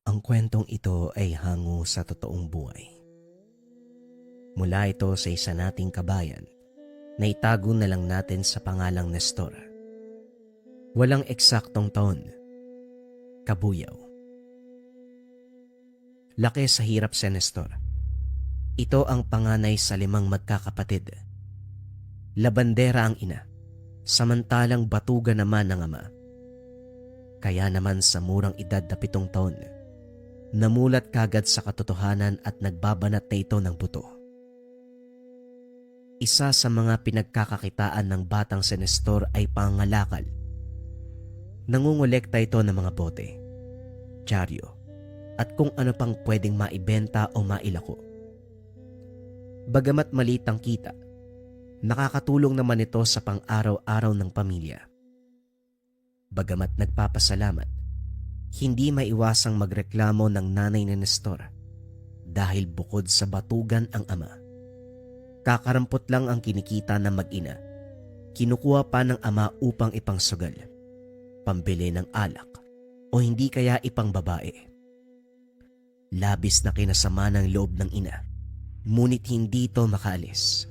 Ang kwentong ito ay hango sa totoong buhay. Mula ito sa isa nating kabayan na itago na lang natin sa pangalang Nestor. Walang eksaktong taon, kabuyaw. Laki sa hirap si Nestor. Ito ang panganay sa 5 magkakapatid. Labandera ang ina, samantalang batuga naman ang ama. Kaya naman sa murang edad na 7 taon, namulat kagad sa katotohanan at nagbabanat na ito ng buto. Isa sa mga pinagkakakitaan ng batang si Nestor ay pangangalakal. Nangungulekta ito ng mga bote, dyaryo, at kung ano pang pwedeng maibenta o mailako. Bagamat maliit ang kita, nakakatulong naman ito sa pang-araw-araw ng pamilya. Bagamat nagpapasalamat, hindi maiwasang magreklamo ng nanay ni Nestor dahil bukod sa batugan ang ama, kakarampot lang ang kinikita ng mag-ina. Kinukuha pa ng ama upang ipangsugal, pambili ng alak o hindi kaya ipang babae. Labis na kinasama ng loob ng ina, ngunit hindi ito makaalis.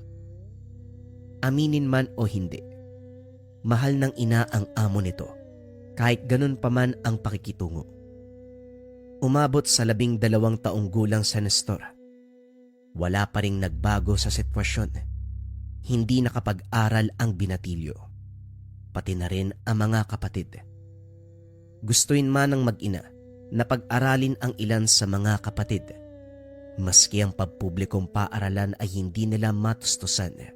Aminin man o hindi, mahal ng ina ang amo nito, kahit ganun pa man ang pakikitungo. Umabot sa 12 taong gulang sa Nestor. Wala pa ring nagbago sa sitwasyon. Hindi nakapag-aral ang binatilyo, pati na rin ang mga kapatid. Gustuin man ng mag-ina na pag-aralin ang ilan sa mga kapatid, maski ang pagpublikong paaralan ay hindi nila matustusan.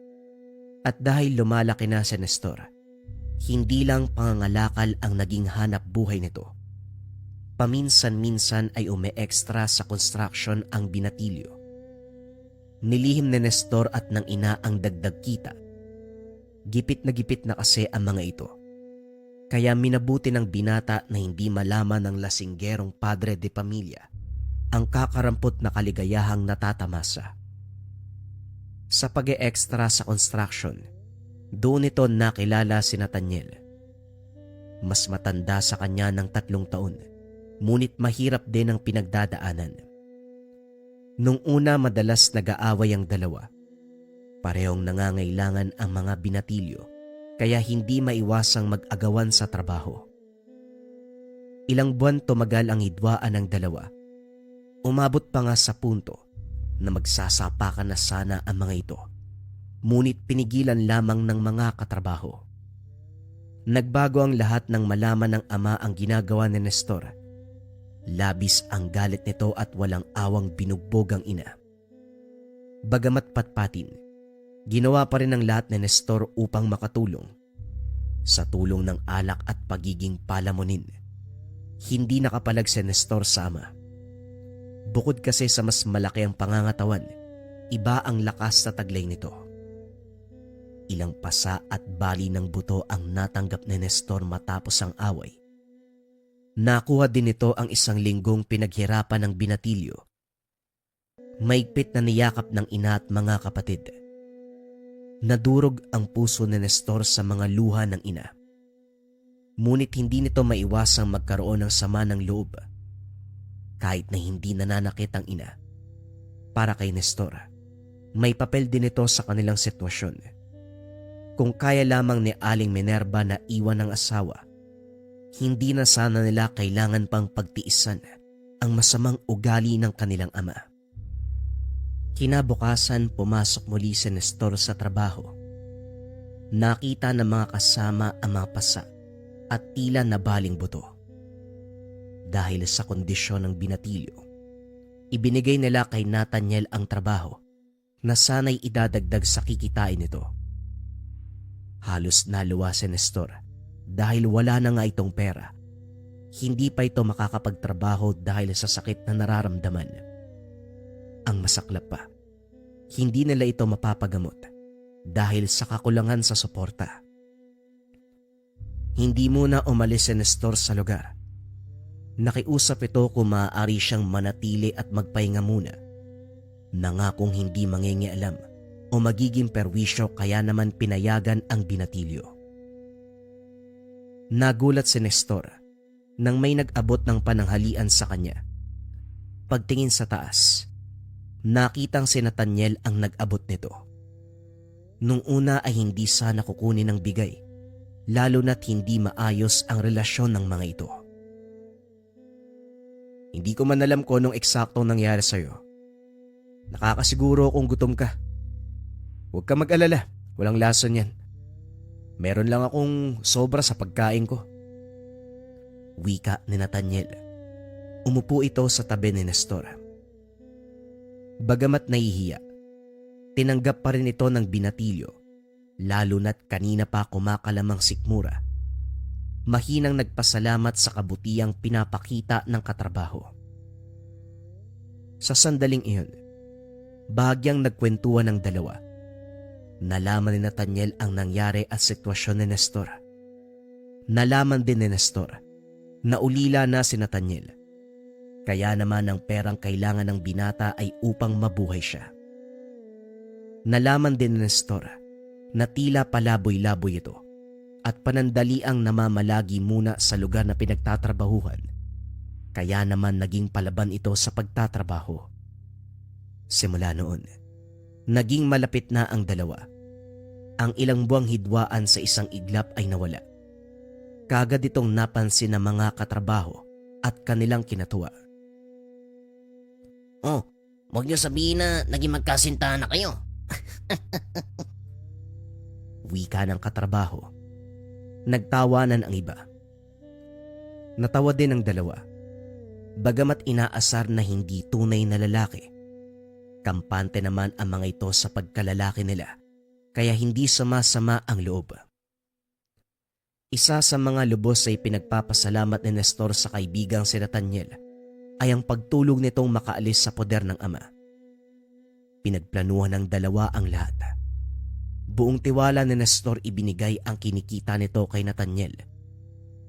At dahil lumalaki na si Nestor, hindi lang pangangalakal ang naging hanap buhay nito. Paminsan-minsan ay ume-extra sa construction ang binatilyo. Nilihim ni Nestor at ng ina ang dagdag kita. Gipit na kasi ang mga ito. Kaya minabuti ng binata na hindi malaman ng lasinggerong padre de pamilya ang kakarampot na kaligayahang natatamasa. Sa pag-e-extra sa construction, doon ito nakilala si Nathaniel. Mas matanda sa kanya ng 3 taon, ngunit mahirap din ang pinagdadaanan. Nung una madalas nag-aaway ang dalawa. Parehong nangangailangan ang mga binatilyo, kaya hindi maiwasang mag-agawan sa trabaho. Ilang buwan tumagal ang hidwaan ng dalawa. Umabot pa nga sa punto na magsasapakan na sana ang mga ito, ngunit pinigilan lamang ng mga katrabaho. Nagbago ang lahat nang malaman ng ama ang ginagawa ni Nestor. Labis ang galit nito at walang awang binugbog ang ina. Bagamat patpatin, ginawa pa rin ang lahat ni Nestor upang makatulong. Sa tulong ng alak at pagiging palamunin, hindi nakapalag si Nestor sa ama. Bukod kasi sa mas malaki ang pangangatawan, iba ang lakas na taglay nito. Ilang pasa at bali ng buto ang natanggap ni Nestor matapos ang away. Nakuha din nito ang 1 linggong pinaghirapan ng binatilyo. Maigpit na niyakap ng ina at mga kapatid. Nadurog ang puso ni Nestor sa mga luha ng ina. Ngunit hindi nito maiwasang magkaroon ng sama ng loob. Kahit na hindi nananakit ang ina, para kay Nestor, may papel din ito sa kanilang sitwasyon. Kung kaya lamang ni Aling Minerva na iwan ng asawa, hindi na sana nila kailangan pang pagtiisan ang masamang ugali ng kanilang ama. Kinabukasan pumasok muli si Nestor sa trabaho. Nakita ng mga kasama ang mga pasa at tila nabaling buto. Dahil sa kondisyon ng binatilyo, ibinigay nila kay Nathaniel ang trabaho na sana'y idadagdag sa kikitain nito. Halos naluwa si Nestor dahil wala na nga itong pera. Hindi pa ito makakapagtrabaho dahil sa sakit na nararamdaman. Ang masaklap pa, hindi nila ito mapapagamot dahil sa kakulangan sa suporta. Hindi muna umalis si Nestor sa lugar. Nakiusap ito kung maaari siyang manatili at magpahinga muna. Nangakong hindi mangingialam o magiging perwisyo, kaya naman pinayagan ang binatilyo. Nagulat si Nestor nang may nag-abot ng pananghalian sa kanya Pagtingin sa taas, nakitang si Nathaniel ang nag-abot nito. Nung una ay hindi sana kukunin ng bigay, lalo na't hindi maayos ang relasyon ng mga ito. Hindi ko man alam kung anong eksaktong nangyari sa'yo. Nakakasiguro kung gutom ka. Huwag ka mag-alala, walang lason yan. Meron lang akong sobra sa pagkain ko. Wika ni Nathaniel. Umupo ito sa tabi ni Nestor. Bagamat nahihiya, tinanggap pa rin ito ng binatilyo, lalo na't kanina pa kumakalamang sikmura. Mahinang nagpasalamat sa kabutihang pinapakita ng katrabaho. Sa sandaling iyon, bahagyang nagkwentuhan ng dalawa. Nalaman ni Nathaniel ang nangyari at sitwasyon ni Nestor. Nalaman din ni Nestor na ulila na si Nathaniel. Kaya naman ang perang kailangan ng binata ay upang mabuhay siya. Nalaman din ni Nestor na tila palaboy-laboy ito at panandaliang namamalagi muna sa lugar na pinagtatrabahuhan. Kaya naman naging palaban ito sa pagtatrabaho. Simula noon, naging malapit na ang dalawa. Ang ilang buwang hidwaan sa isang iglap ay nawala. Kagad itong napansin ng mga katrabaho at kanilang kinatuwa. Oh, huwag niyo sabihin na naging magkasintahan na kayo. Wika ng katrabaho. Nagtawanan ang iba. Natawa din ang dalawa. Bagamat inaasar na hindi tunay na lalaki, kampante naman ang mga ito sa pagkalalaki nila, kaya hindi sama-sama ang loob. Isa sa mga lubos ay pinagpapasalamat ni Nestor sa kaibigang si Nathaniel ay ang pagtulong nitong makaalis sa poder ng ama. Pinagplanuhan ng dalawa ang lahat. Buong tiwala ni Nestor ibinigay ang kinikita nito kay Nathaniel.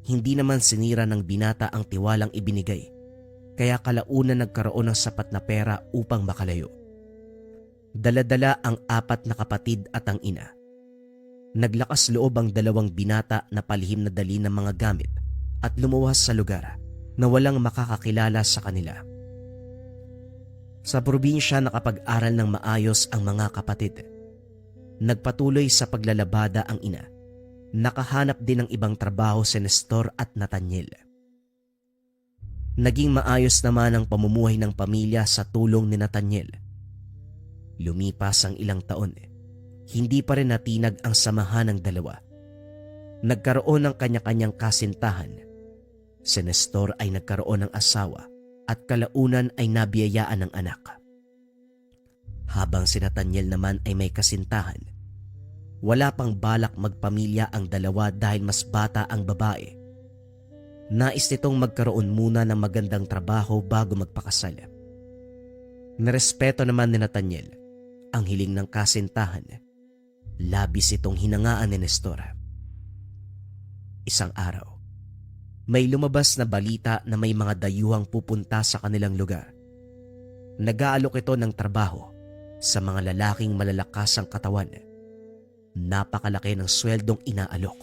Hindi naman sinira ng binata ang tiwalang ibinigay, kaya kalaunan nagkaroon ng sapat na pera upang makalayo. Dala-dala ang 4 na kapatid at ang ina. Naglakas loob ang 2 binata na palihim na dali ng mga gamit at lumuwas sa lugar na walang makakakilala sa kanila. Sa probinsya nakapag-aral ng maayos ang mga kapatid. Nagpatuloy sa paglalabada ang ina. Nakahanap din ng ibang trabaho si Nestor at Nathaniel. Naging maayos naman ang pamumuhay ng pamilya sa tulong ni Nathaniel. Lumipas ang ilang taon, hindi pa rin natinag ang samahan ng dalawa. Nagkaroon ng kanya-kanyang kasintahan. Si Nestor ay nagkaroon ng asawa at kalaunan ay nabiyayaan ng anak. Habang si Nathaniel naman ay may kasintahan, wala pang balak magpamilya ang dalawa dahil mas bata ang babae. Nais nitong magkaroon muna ng magandang trabaho bago magpakasal. Narespeto naman ni Nathaniel ang hiling ng kasintahan. Labis itong hinangaan ni Nestor. Isang araw, may lumabas na balita na may mga dayuhang pupunta sa kanilang lugar. Nag-aalok ito ng trabaho sa mga lalaking malalakas ang katawan. Napakalaki ng sweldong inaalok.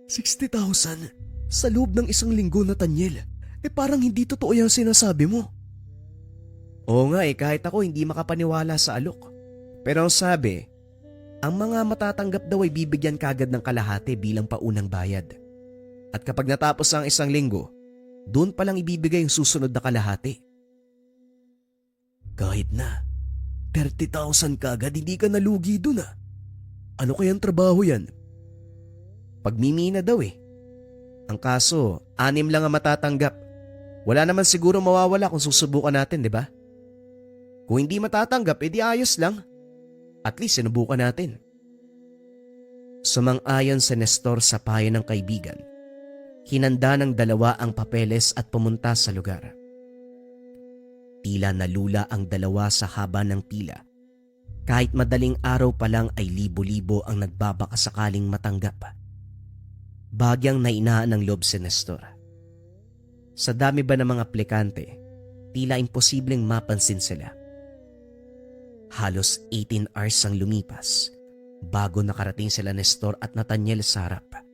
60,000 sa loob ng isang linggo, Nathaniel. Parang hindi totoo yung sinasabi mo. Oo nga kahit ako hindi makapaniwala sa alok. Pero ang sabi, ang mga matatanggap daw ay bibigyan kagad ng kalahati bilang paunang bayad. At kapag natapos ang isang linggo, doon palang ibibigay yung susunod na kalahati. Kahit na 30,000 kagad, hindi ka nalugi dun ah. Ano kayang trabaho yan? Pagmimina daw Ang kaso, 6 lang ang matatanggap. Wala naman siguro mawawala kung susubukan natin, di ba? Kung hindi matatanggap, edi ayos lang. At least sinubukan natin. Sumang-ayon si Nestor sa payo ng kaibigan. Hinanda ng dalawa ang papeles at pumunta sa lugar. Tila nalula ang dalawa sa haba ng pila. Kahit madaling araw pa lang ay libo-libo ang nagbabakasakaling matanggap. Bagyang nainaan ng loob si Nestor. Sa dami ba ng mga aplikante, tila imposibleng mapansin sila. Halos 18 hours ang lumipas bago nakarating sila Nestor at Nathaniel sa harap.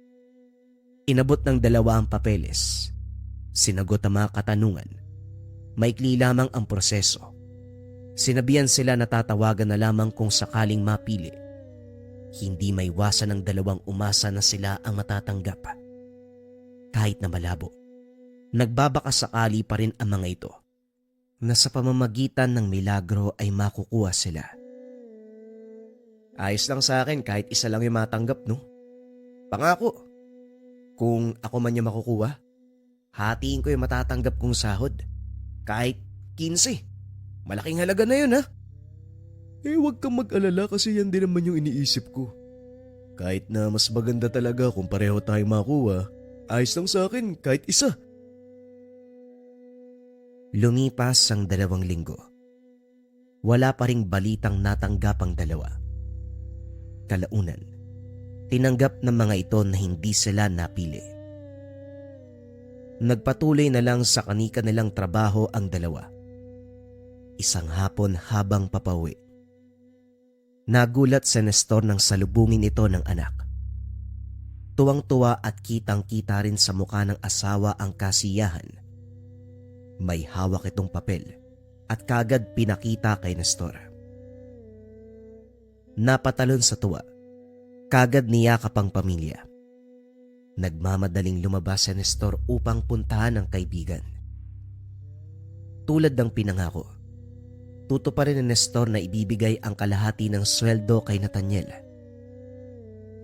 Inabot ng dalawa ang papeles. Sinagot ang mga katanungan. Maikli lamang ang proseso. Sinabihan sila na tatawagan na lamang kung sakaling mapili. Hindi maiwasan ng dalawang umasa na sila ang matatanggap. Kahit na malabo, nagbabakasakali pa rin ang mga ito na sa pamamagitan ng milagro ay makukuha sila. Ayos lang sa akin kahit isa lang yung matanggap, no? Pangako, kung ako man yung makukuha, hatiin ko yung matatanggap kong sahod. Kahit 15. Malaking halaga na yun, ha? Huwag kang mag-alala kasi yan din naman yung iniisip ko. Kahit na mas maganda talaga kung pareho tayong makuha, ayos lang sa akin kahit isa. Lumipas ang 2 linggo. Wala pa ring balitang natanggap ang dalawa. Kalaunan, tinanggap ng mga ito na hindi sila napili. Nagpatuloy na lang sa kani-kanilang trabaho ang dalawa. Isang hapon habang papauwi, nagulat si Nestor nang salubungin ito ng anak. Tuwang-tuwa at kitang-kita rin sa mukha ng asawa ang kasiyahan. May hawak itong papel at kagad pinakita kay Nestor. Napatalon sa tuwa, kagad niyakap ang pamilya. Nagmamadaling lumabas si Nestor upang puntahan ang kaibigan. Tulad ng pinangako, tutuparin ni Nestor na ibibigay ang kalahati ng sweldo kay Nathaniel.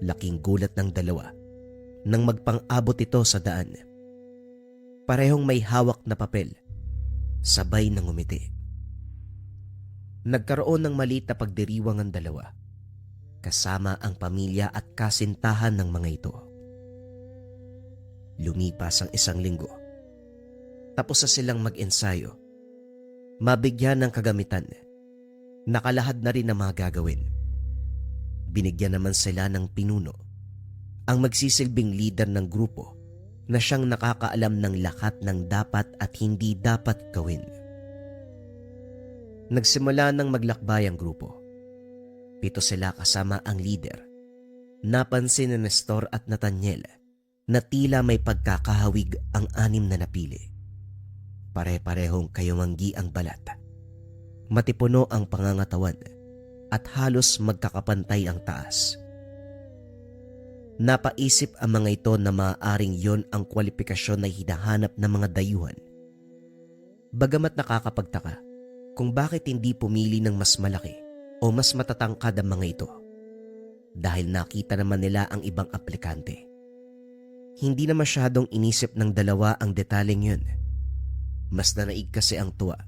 Laking gulat ng dalawa nang magpang-abot ito sa daan. Parehong may hawak na papel, sabay ng ngumiti. Nagkaroon ng maliit na pagdiriwang ang dalawa, kasama ang pamilya at kasintahan ng mga ito. Lumipas ang 1 linggo. Tapos na silang mag-ensayo. Mabigyan ng kagamitan. Nakalahad na rin ang mga gagawin. Binigyan naman sila ng pinuno, ang magsisilbing leader ng grupo na siyang nakakaalam ng lahat ng dapat at hindi dapat gawin. Nagsimula ng maglakbay ang grupo. 7 sila kasama ang leader. Napansin ni Nestor at Nathaniel na tila may pagkakahawig ang 6 na napili. Pare-parehong kayumanggi ang balat. Matipuno ang pangangatawan at halos magkakapantay ang taas. Napaisip ang mga ito na maaaring yon ang kwalifikasyon na hinahanap ng mga dayuhan. Bagamat nakakapagtaka kung bakit hindi pumili ng mas malaki o mas matatangkad ang mga ito, dahil nakita naman nila ang ibang aplikante. Hindi na masyadong inisip ng dalawa ang detaling yun. Mas nanaig kasi ang tuwa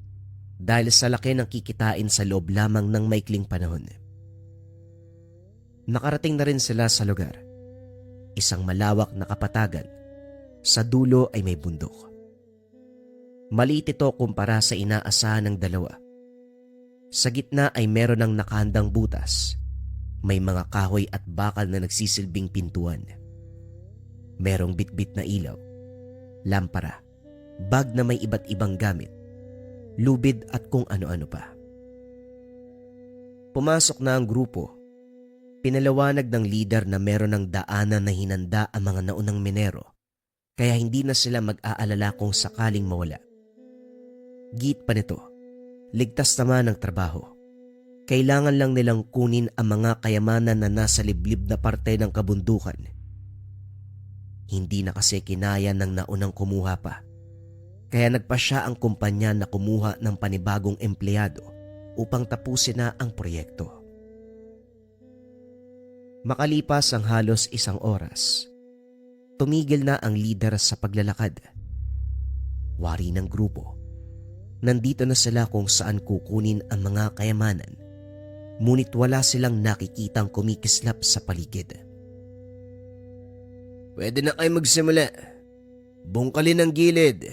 dahil sa laki ng kikitain sa loob lamang ng maikling panahon. Nakarating na rin sila sa lugar. Isang malawak na kapatagan. Sa dulo ay may bundok. Maliit ito kumpara sa inaasahan ng dalawa. Sa gitna ay meron ng nakahandang butas. May mga kahoy at bakal na nagsisilbing pintuan. Merong bitbit na ilaw, lampara, bag na may iba't ibang gamit, lubid at kung ano-ano pa. Pumasok na ang grupo. Pinalawanag ng leader na meron ng daanan na hinanda ang mga naunang minero, kaya hindi na sila mag-aalala kung sakaling mawala. Git pa nito, ligtas naman ang trabaho. Kailangan lang nilang kunin ang mga kayamanan na nasa liblib na parte ng kabundukan. Hindi na kasi kinaya ng naunang kumuha pa, kaya nagpasya ang kumpanya na kumuha ng panibagong empleyado upang tapusin na ang proyekto. Makalipas ang halos 1 oras, tumigil na ang leader sa paglalakad. Wari ng grupo. Nandito na sila kung saan kukunin ang mga kayamanan, ngunit wala silang nakikitang kumikislap sa paligid. Pwede na kayo magsimula. Bungkalin ang gilid.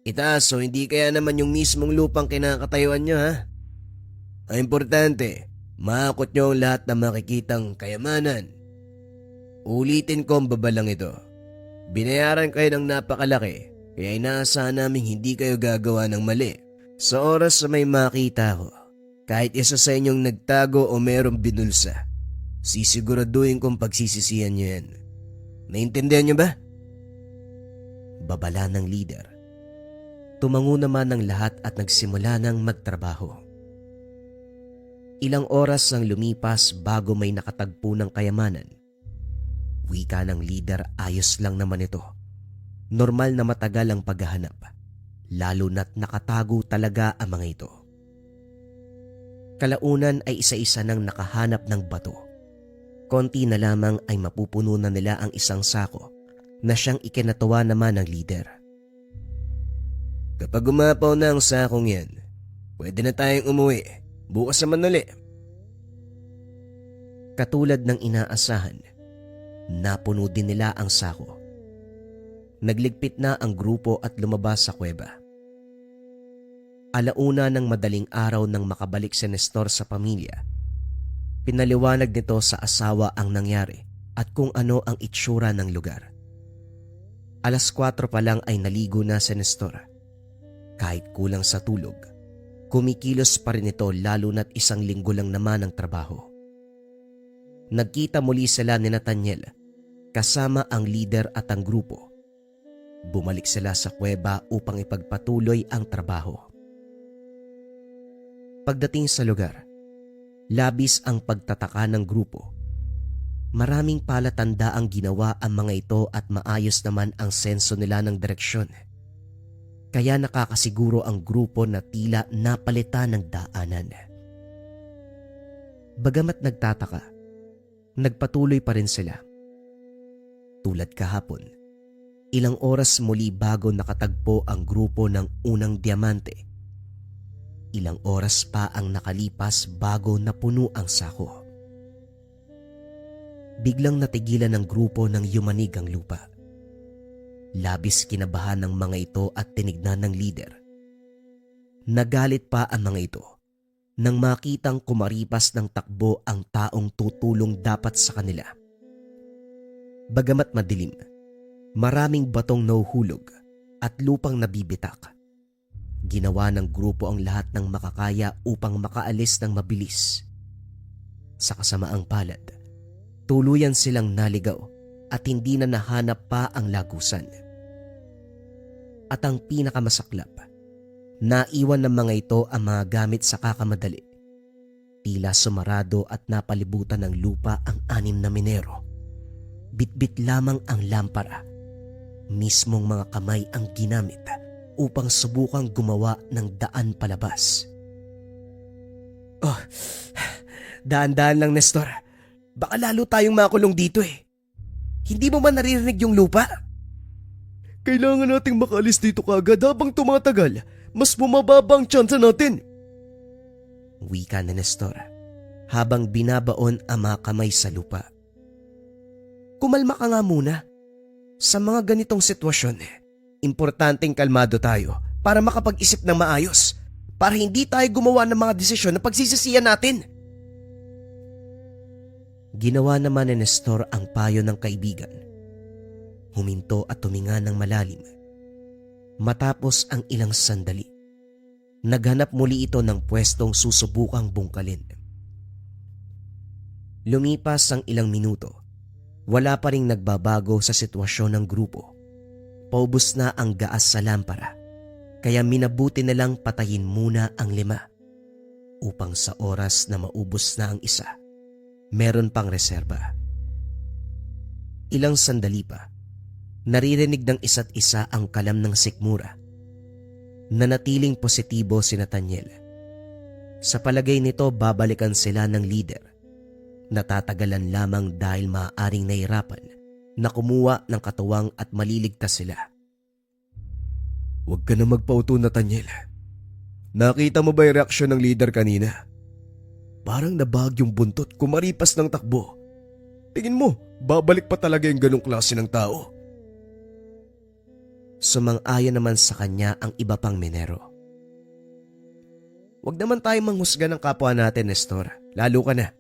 Itaas o hindi kaya naman yung mismong lupang kinakatayuan nyo, ha? Ang importante, maakot nyo ang lahat ng makikitang kayamanan. Ulitin ko ang babalang ito. Binayaran kayo ng napakalaki, kaya inaasahan namin hindi kayo gagawa ng mali. Sa oras na may makita ko, kahit isa sa inyong nagtago o merong binulsa, sisiguraduhin kong pagsisisihan nyo yan. Naintindihan nyo ba? Babala ng leader. Tumango naman ng lahat at nagsimula ng magtrabaho. Ilang oras ang lumipas bago may nakatagpo ng kayamanan. Wika ng leader, ayos lang naman ito. Normal na matagal ang paghahanap, lalo na't nakatago talaga ang mga ito. Kalaunan ay isa-isa nang nakahanap ng bato. Konti na lamang ay mapupuno na nila ang isang sako na siyang ikinatuwa naman ng leader. Kapag umapaw na ang sakong yan, pwede na tayong umuwi. Bukas naman uli. Katulad ng inaasahan, napuno din nila ang sako. Nagligpit na ang grupo at lumabas sa kuweba. Alauna ng madaling araw nang makabalik si Nestor sa pamilya. Pinaliwanag nito sa asawa ang nangyari at kung ano ang itsura ng lugar. 4:00 pa lang ay naligo na si Nestor. Kahit kulang sa tulog, kumikilos pa rin ito lalo na't 1 linggo lang naman ang trabaho. Nagkita muli sila ni Nathaniel kasama ang leader at ang grupo. Bumalik sila sa kuweba upang ipagpatuloy ang trabaho. Pagdating sa lugar, labis ang pagtataka ng grupo. Maraming palatanda ang ginawa ang mga ito at maayos naman ang senso nila ng direksyon. Kaya nakakasiguro ang grupo na tila napalitan ng daanan. Bagamat nagtataka, nagpatuloy pa rin sila. Tulad kahapon, ilang oras muli bago nakatagpo ang grupo ng unang diamante. Ilang oras pa ang nakalipas bago napuno ang sako. Biglang natigilan ng grupo ng yumanig ang lupa. Labis kinabahan ng mga ito at tinignan ng leader. Nagalit pa ang mga ito nang makitang kumaripas ng takbo ang taong tutulong dapat sa kanila. Bagamat madilim, maraming batong nahuhulog at lupang nabibitak. Ginawa ng grupo ang lahat ng makakaya upang makaalis ng mabilis. Sa kasamaang palad, tuluyan silang naligaw at hindi na nahanap pa ang lagusan. At ang pinakamasaklap, naiwan ng mga ito ang mga gamit sa kakamadali. Tila sumarado at napalibutan ng lupa ang 6 na minero. Bitbit lamang ang lampara. Mismong mga kamay ang ginamit upang subukang gumawa ng daan palabas. Oh, daan-daan lang, Nestor. Baka lalo tayong makulong dito eh. Hindi mo ba naririnig yung lupa? Kailangan nating makaalis dito kaagad habang tumatagal. Mas bumababa ang tsansa natin. Wika ni Nestor habang binabaon ang mga kamay sa lupa. Kumalma ka nga muna. Sa mga ganitong sitwasyon, importanteng kalmado tayo para makapag-isip ng maayos. Para hindi tayo gumawa ng mga desisyon na pagsisisihan natin. Ginawa naman ni Nestor ang payo ng kaibigan. Huminto at tuminga ng malalim. Matapos ang ilang sandali, naghanap muli ito ng pwestong susubukang bungkalin. Lumipas ang ilang minuto, wala pa ring nagbabago sa sitwasyon ng grupo. Paubos na ang gaas sa lampara, kaya minabuti na lang patayin muna ang 5 upang sa oras na maubos na ang isa, meron pang reserba. Ilang sandali pa, naririnig ng isa't isa ang kalam ng sikmura. Nanatiling positibo si Nathaniel. Sa palagay nito, babalikan sila ng leader. Natatagalan lamang dahil maaaring nahirapan na kumuha ng katuwang at maliligtas sila. Huwag ka na magpauto, Nathaniel. Nakita mo ba yung reaksyon ng leader kanina? Parang nabag yung buntot kumaripas ng takbo. Tingin mo, babalik pa talaga yung ganong klase ng tao? Sumang-ayon naman sa kanya ang iba pang minero. Huwag naman tayong manghusga ng kapwa natin, Nestor. Lalo ka na.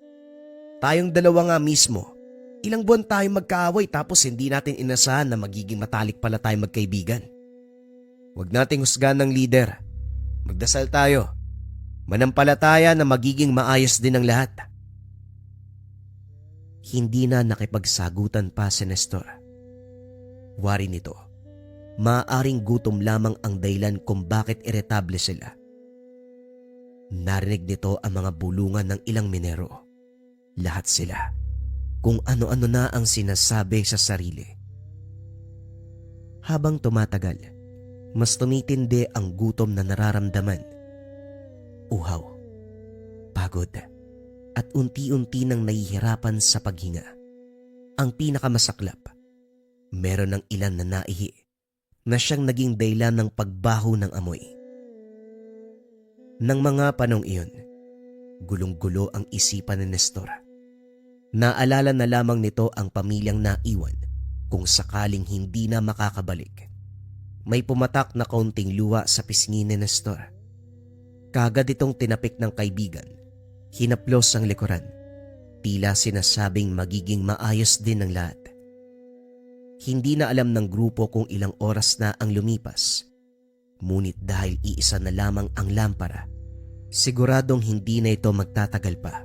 Tayong dalawa nga mismo. Ilang buwan tayong magkaaway tapos hindi natin inasahan na magiging matalik pala tayong magkaibigan. Huwag nating husgahan ng leader. Magdasal tayo. Manampalataya na magiging maayos din ang lahat. Hindi na nakipagsagutan pa si Nestor. Wari nito, maaaring gutom lamang ang dahilan kung bakit iritable sila. Narinig nito ang mga bulungan ng ilang minero. Lahat sila, kung ano-ano na ang sinasabi sa sarili. Habang tumatagal, mas tumitindi ang gutom na nararamdaman. Uhaw, pagod, at unti-unti nang nahihirapan sa paghinga. Ang pinakamasaklap, meron ng ilan na naihi na siyang naging dahilan ng pagbaho ng amoy. Nang mga panong iyon, gulong-gulo ang isipan ni Nestor. Naalala na lamang nito ang pamilyang naiwan kung sakaling hindi na makakabalik. May pumatak na kaunting luha sa pisngi ni Nestor. Kagad itong tinapik ng kaibigan. Hinaplos ang likuran. Tila sinasabing magiging maayos din ang lahat. Hindi na alam ng grupo kung ilang oras na ang lumipas. Ngunit dahil iisa na lamang ang lampara, siguradong hindi na ito magtatagal pa.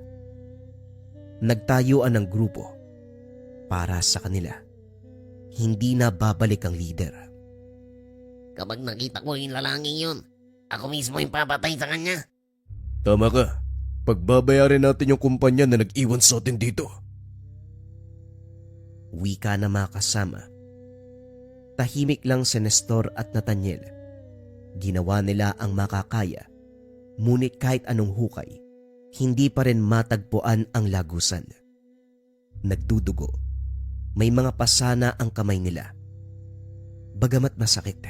Nagtayuan ng grupo para sa kanila. Hindi na babalik ang leader. Kapag nakita ko yung lalangin yun, ako mismo yung papatay sa kanya. Tama ka. Pagbabayarin natin yung kumpanya na nag-iwan sa atin dito. Wika na mga kasama. Tahimik lang si Nestor at Nathaniel. Ginawa nila ang makakaya. Ngunit kahit anong hukay, hindi pa rin matagpuan ang lagusan. Nagdudugo. May mga pasana ang kamay nila. Bagamat masakit,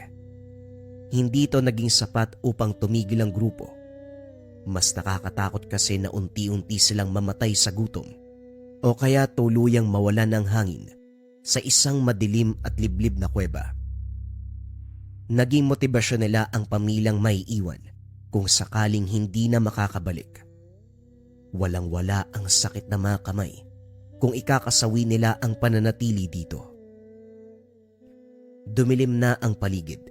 hindi ito naging sapat upang tumigil ang grupo. Mas nakakatakot kasi na unti-unti silang mamatay sa gutom o kaya tuluyang mawalan ng hangin sa isang madilim at liblib na kuweba. Naging motibasyon nila ang pamilyang may iwan kung sakaling hindi na makakabalik. Walang-wala ang sakit na mga kamay kung ikakasawi nila ang pananatili dito. Dumilim na ang paligid.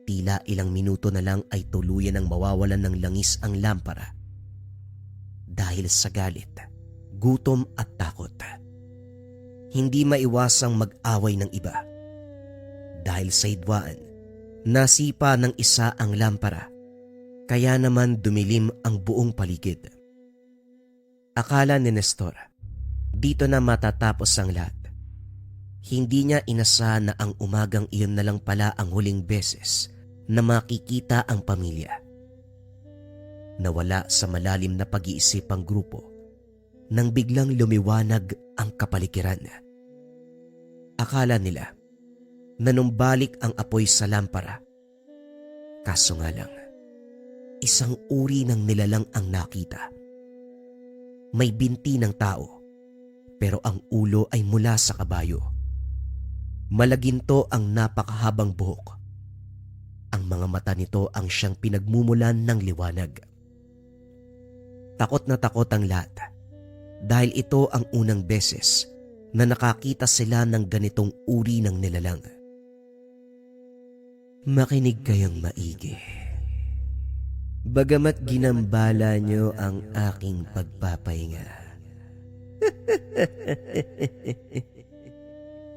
Tila ilang minuto na lang ay tuluyan ng mawawalan ng langis ang lampara. Dahil sa galit, gutom at takot. Hindi maiwasang mag-away ng iba. Dahil sa hidwaan, nasipa ng isa ang lampara. Kaya naman dumilim ang buong paligid. Akala ni Nestor, dito na matatapos ang lahat. Hindi niya inasahan na ang umagang iyon na lang pala ang huling beses na makikita ang pamilya. Nawala sa malalim na pag-iisip ang grupo nang biglang lumiwanag ang kapaligiran. Akala nila na numbalik ang apoy sa lampara. Kaso nga lang, isang uri ng nilalang ang nakita. May binti ng tao, pero ang ulo ay mula sa kabayo. Malaginto ang napakahabang buhok. Ang mga mata nito ang siyang pinagmumulan ng liwanag. Takot na takot ang lahat dahil ito ang unang beses na nakakita sila ng ganitong uri ng nilalang. Makinig kayong maigi. Bagamat ginambala niyo ang aking pagpapahinga.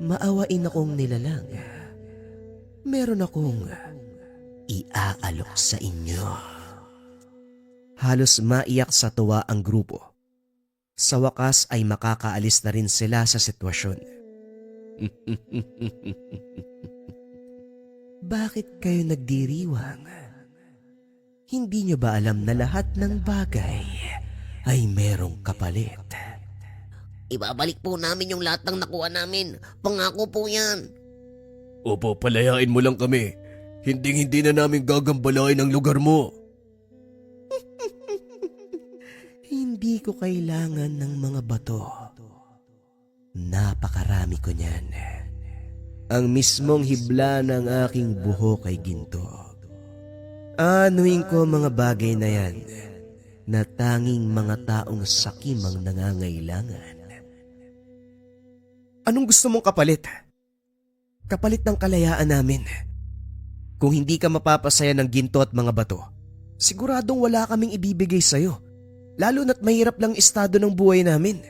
Maawain akong nilalang. Meron akong iaalok sa inyo. Halos maiyak sa tuwa ang grupo. Sa wakas ay makakaalis na rin sila sa sitwasyon. Bakit kayo nagdiriwang? Hindi niyo ba alam na lahat ng bagay ay merong kapalit? Ibabalik po namin yung lahat ng nakuha namin. Pangako po yan. Opo, palayain mo lang kami. Hindi na namin gagambalain ang lugar mo. Hindi ko kailangan ng mga bato. Napakarami ko niyan. Ang mismong hibla ng aking buhok ay ginto. Anuin ko mga bagay na yan na tanging mga taong sakim ang nangangailangan. Anong gusto mong kapalit? Kapalit ng kalayaan namin. Kung hindi ka mapapasaya ng ginto at mga bato, siguradong wala kaming ibibigay sa'yo. Lalo na't mahirap lang estado ng buhay namin.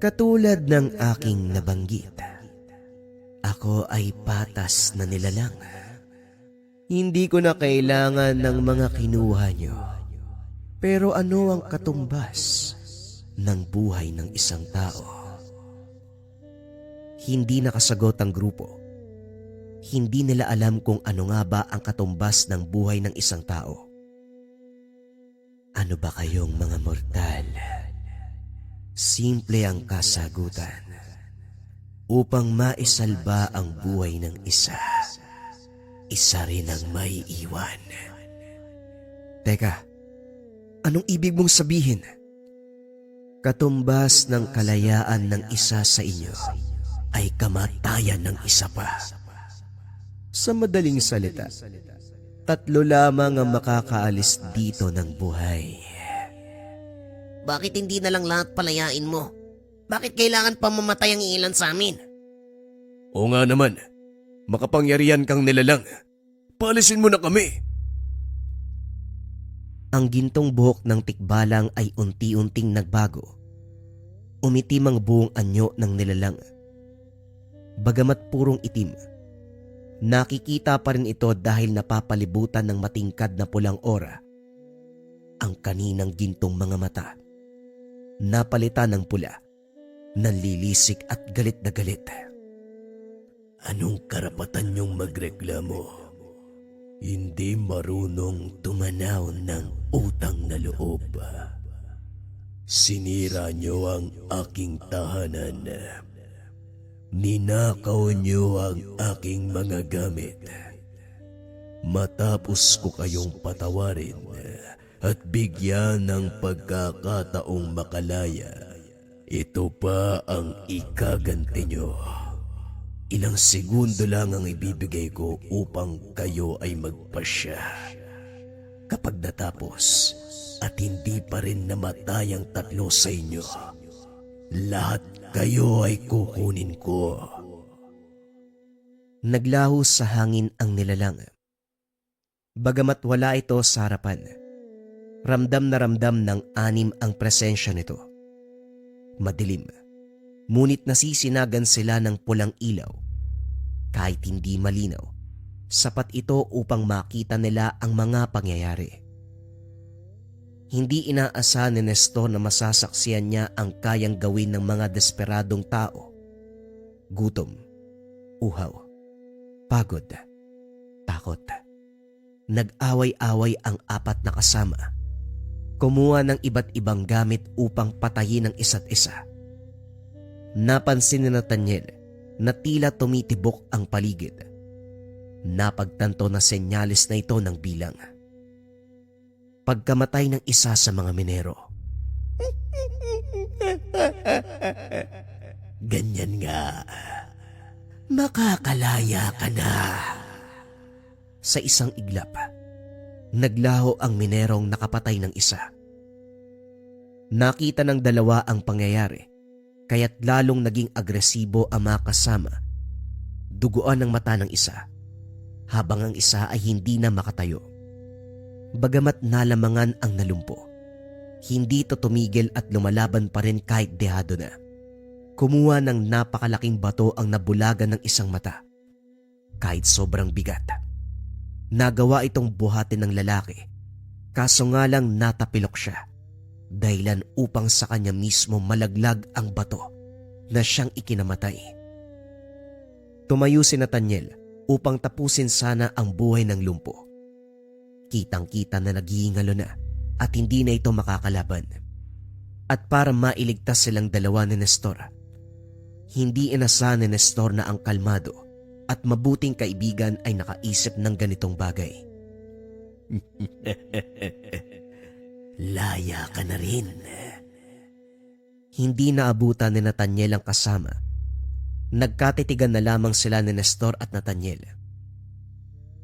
Katulad ng aking nabanggit, ako ako ay patas na nilalang. Hindi ko na kailangan ng mga kinuha nyo. Pero ano ang katumbas ng buhay ng isang tao? Hindi nakasagot ang grupo. Hindi nila alam kung ano nga ba ang katumbas ng buhay ng isang tao. Ano ba kayong mga mortal? Simple ang kasagutan. Upang maisalba ang buhay ng isa, isa rin ang may iwan. Teka, anong ibig mong sabihin? Katumbas ng kalayaan ng isa sa inyo ay kamatayan ng isa pa. Sa madaling salita, 3 lamang ang makakaalis dito ng buhay. Bakit hindi na lang lahat palayain mo? Bakit kailangan pa mamatay ang ilan sa amin? oo nga naman, makapangyarihan kang nilalang. Paalisin mo na kami. Ang gintong buhok ng tikbalang ay unti-unting nagbago. Umitim ang buong anyo ng nilalang. Bagamat purong itim, nakikita pa rin ito dahil napapalibutan ng matingkad na pulang aura. Ang kaninang gintong mga mata, napalitan ng pula, nanlilisik at galit na galit. Anong karapatan niyong magreklamo? Hindi marunong tumanaw ng utang na loob. Sinira niyo ang aking tahanan. Ninakaw niyo ang aking mga gamit. Matapos ko kayong patawarin at bigyan ng pagkakataong makalaya, ito pa ang ikaganti niyo. Ilang segundo lang ang ibibigay ko upang kayo ay magpasya. Kapag natapos at hindi pa rin namatay ang 3 sa inyo, lahat kayo ay kukunin ko. Naglaho sa hangin ang nilalang. Bagamat wala ito sa harapan, ramdam na ramdam ng 6 ang presensya nito. Madilim, ngunit nasisinagan sila ng pulang ilaw. Kahit hindi malinaw, sapat ito upang makita nila ang mga pangyayari. Hindi inaasahan ni Nestor na masasaksiyan niya ang kayang gawin ng mga desperadong tao. Gutom, uhaw, pagod, takot. Nag-away-away ang 4 na kasama. Kumuha ng iba't ibang gamit upang patayin ang isa't isa. Napansin ni Nathaniel na tila tumitibok ang paligid. Napagtanto na senyales na ito ng bilang. Pagkamatay ng isa sa mga minero. Ganyan nga. Makakalaya ka na. Sa isang iglap, naglaho ang minerong nakapatay ng isa. Nakita ng 2 ang pangyayari, kaya't lalong naging agresibo ang mga kasama. Duguan ang mata ng isa, habang ang isa ay hindi na makatayo. Bagamat nalamangan ang nalumpo, hindi ito tumigil at lumalaban pa rin kahit dehado na. Kumuha ng napakalaking bato ang nabulagan ng isang mata. Kahit sobrang bigat, nagawa itong buhatin ng lalaki, kaso nga lang natapilok siya, dahilan upang sa kanya mismo malaglag ang bato na siyang ikinamatay. Tumayo si Nathaniel upang tapusin sana ang buhay ng lumpo. Kitang-kita na naghihingalo na at hindi na ito makakalaban. At para mailigtas silang 2 ni Nestor, hindi inasahan ni Nestor na ang kalmado at mabuting kaibigan ay nakaisip ng ganitong bagay. Laya ka na rin. Hindi naabutan ni Nathaniel ang kasama. Nagkatitigan na lamang sila ni Nestor at Nathaniel.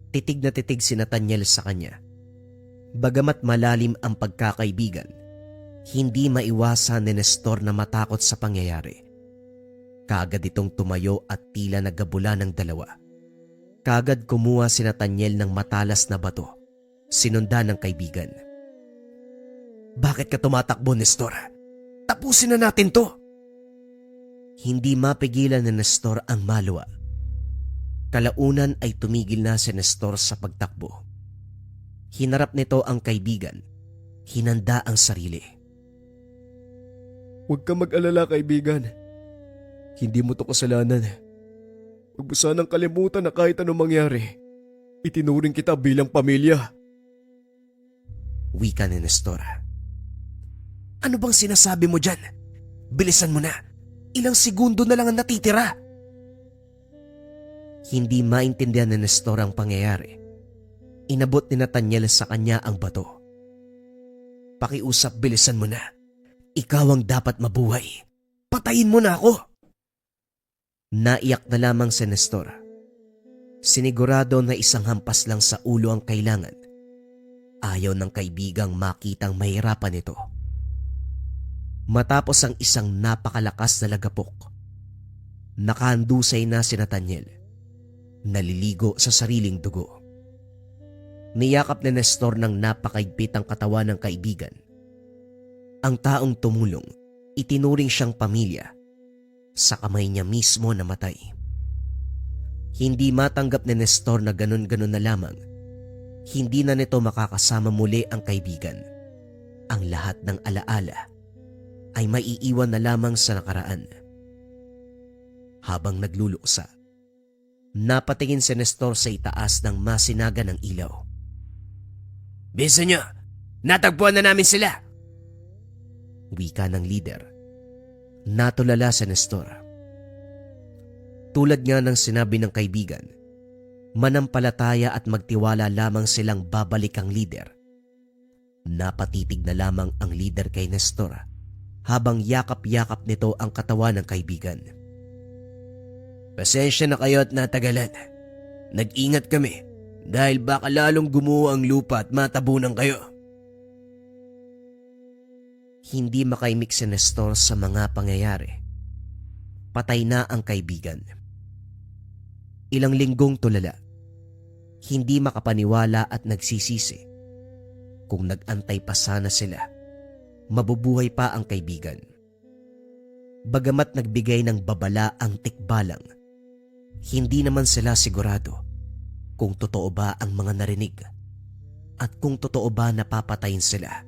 Titig na titig si Nathaniel sa kanya. Bagamat malalim ang pagkakaibigan, hindi maiwasan ni Nestor na matakot sa pangyayari. Kaagad itong tumayo at tila nagabula ng 2. Kaagad kumuha si Nathaniel ng matalas na bato, sinundan ng kaibigan. Bakit ka tumatakbo, Nestor? Tapusin na natin to! Hindi mapigilan ni Nestor ang maluwa. Kalaunan ay tumigil na si Nestor sa pagtakbo. Hinarap nito ang kaibigan. Hinanda ang sarili. Huwag ka mag-alala, kaibigan. Hindi mo to kasalanan. Huwag mo sanang kalimutan na kahit anong mangyari, itinuring kita bilang pamilya. Wika ni Nestor. Ano bang sinasabi mo dyan? Bilisan mo na. Ilang segundo na lang ang natitira. Hindi maintindihan ni Nestor ang pangyayari. Inabot ni Nathaniel sa kanya ang bato. Pakiusap, bilisan mo na. Ikaw ang dapat mabuhay. Patayin mo na ako. Naiyak na lamang si Nestor. Sinigurado na isang hampas lang sa ulo ang kailangan. Ayaw ng kaibigang makitang mahirapan ito. Matapos ang isang napakalakas na lagapok, nakahandusay na si Nathaniel, naliligo sa sariling dugo. Niyakap ni Nestor ng napakaigpit ang katawan ng kaibigan. Ang taong tumulong, itinuring siyang pamilya. Sa kamay niya mismo namatay. Hindi matanggap ni Nestor na ganun-ganun na lamang. Hindi na nito makakasama muli ang kaibigan. Ang lahat ng alaala ay maiiwan na lamang sa nakaraan. Habang nagluluksa, napatingin si Nestor sa itaas ng masinaga ng ilaw. Bisa nyo, natagpuan na namin sila. Wika ng leader. Natulala si Nestor. Tulad nga ng sinabi ng kaibigan, manampalataya at magtiwala lamang silang babalik ang leader. Napatitig na lamang ang leader kay Nestor habang yakap-yakap nito ang katawan ng kaibigan. Pasensya na kayo at natagalan. Nag-ingat kami dahil baka lalong gumuho ang lupa at matabunan kayo. Hindi makaimik si Nestor sa mga pangyayari. Patay na ang kaibigan. Ilang linggong tulala. Hindi makapaniwala at nagsisisi. Kung nag-antay pa sana sila, mabubuhay pa ang kaibigan. Bagamat nagbigay ng babala ang tikbalang, hindi naman sila sigurado kung totoo ba ang mga narinig at kung totoo ba napapatayin sila.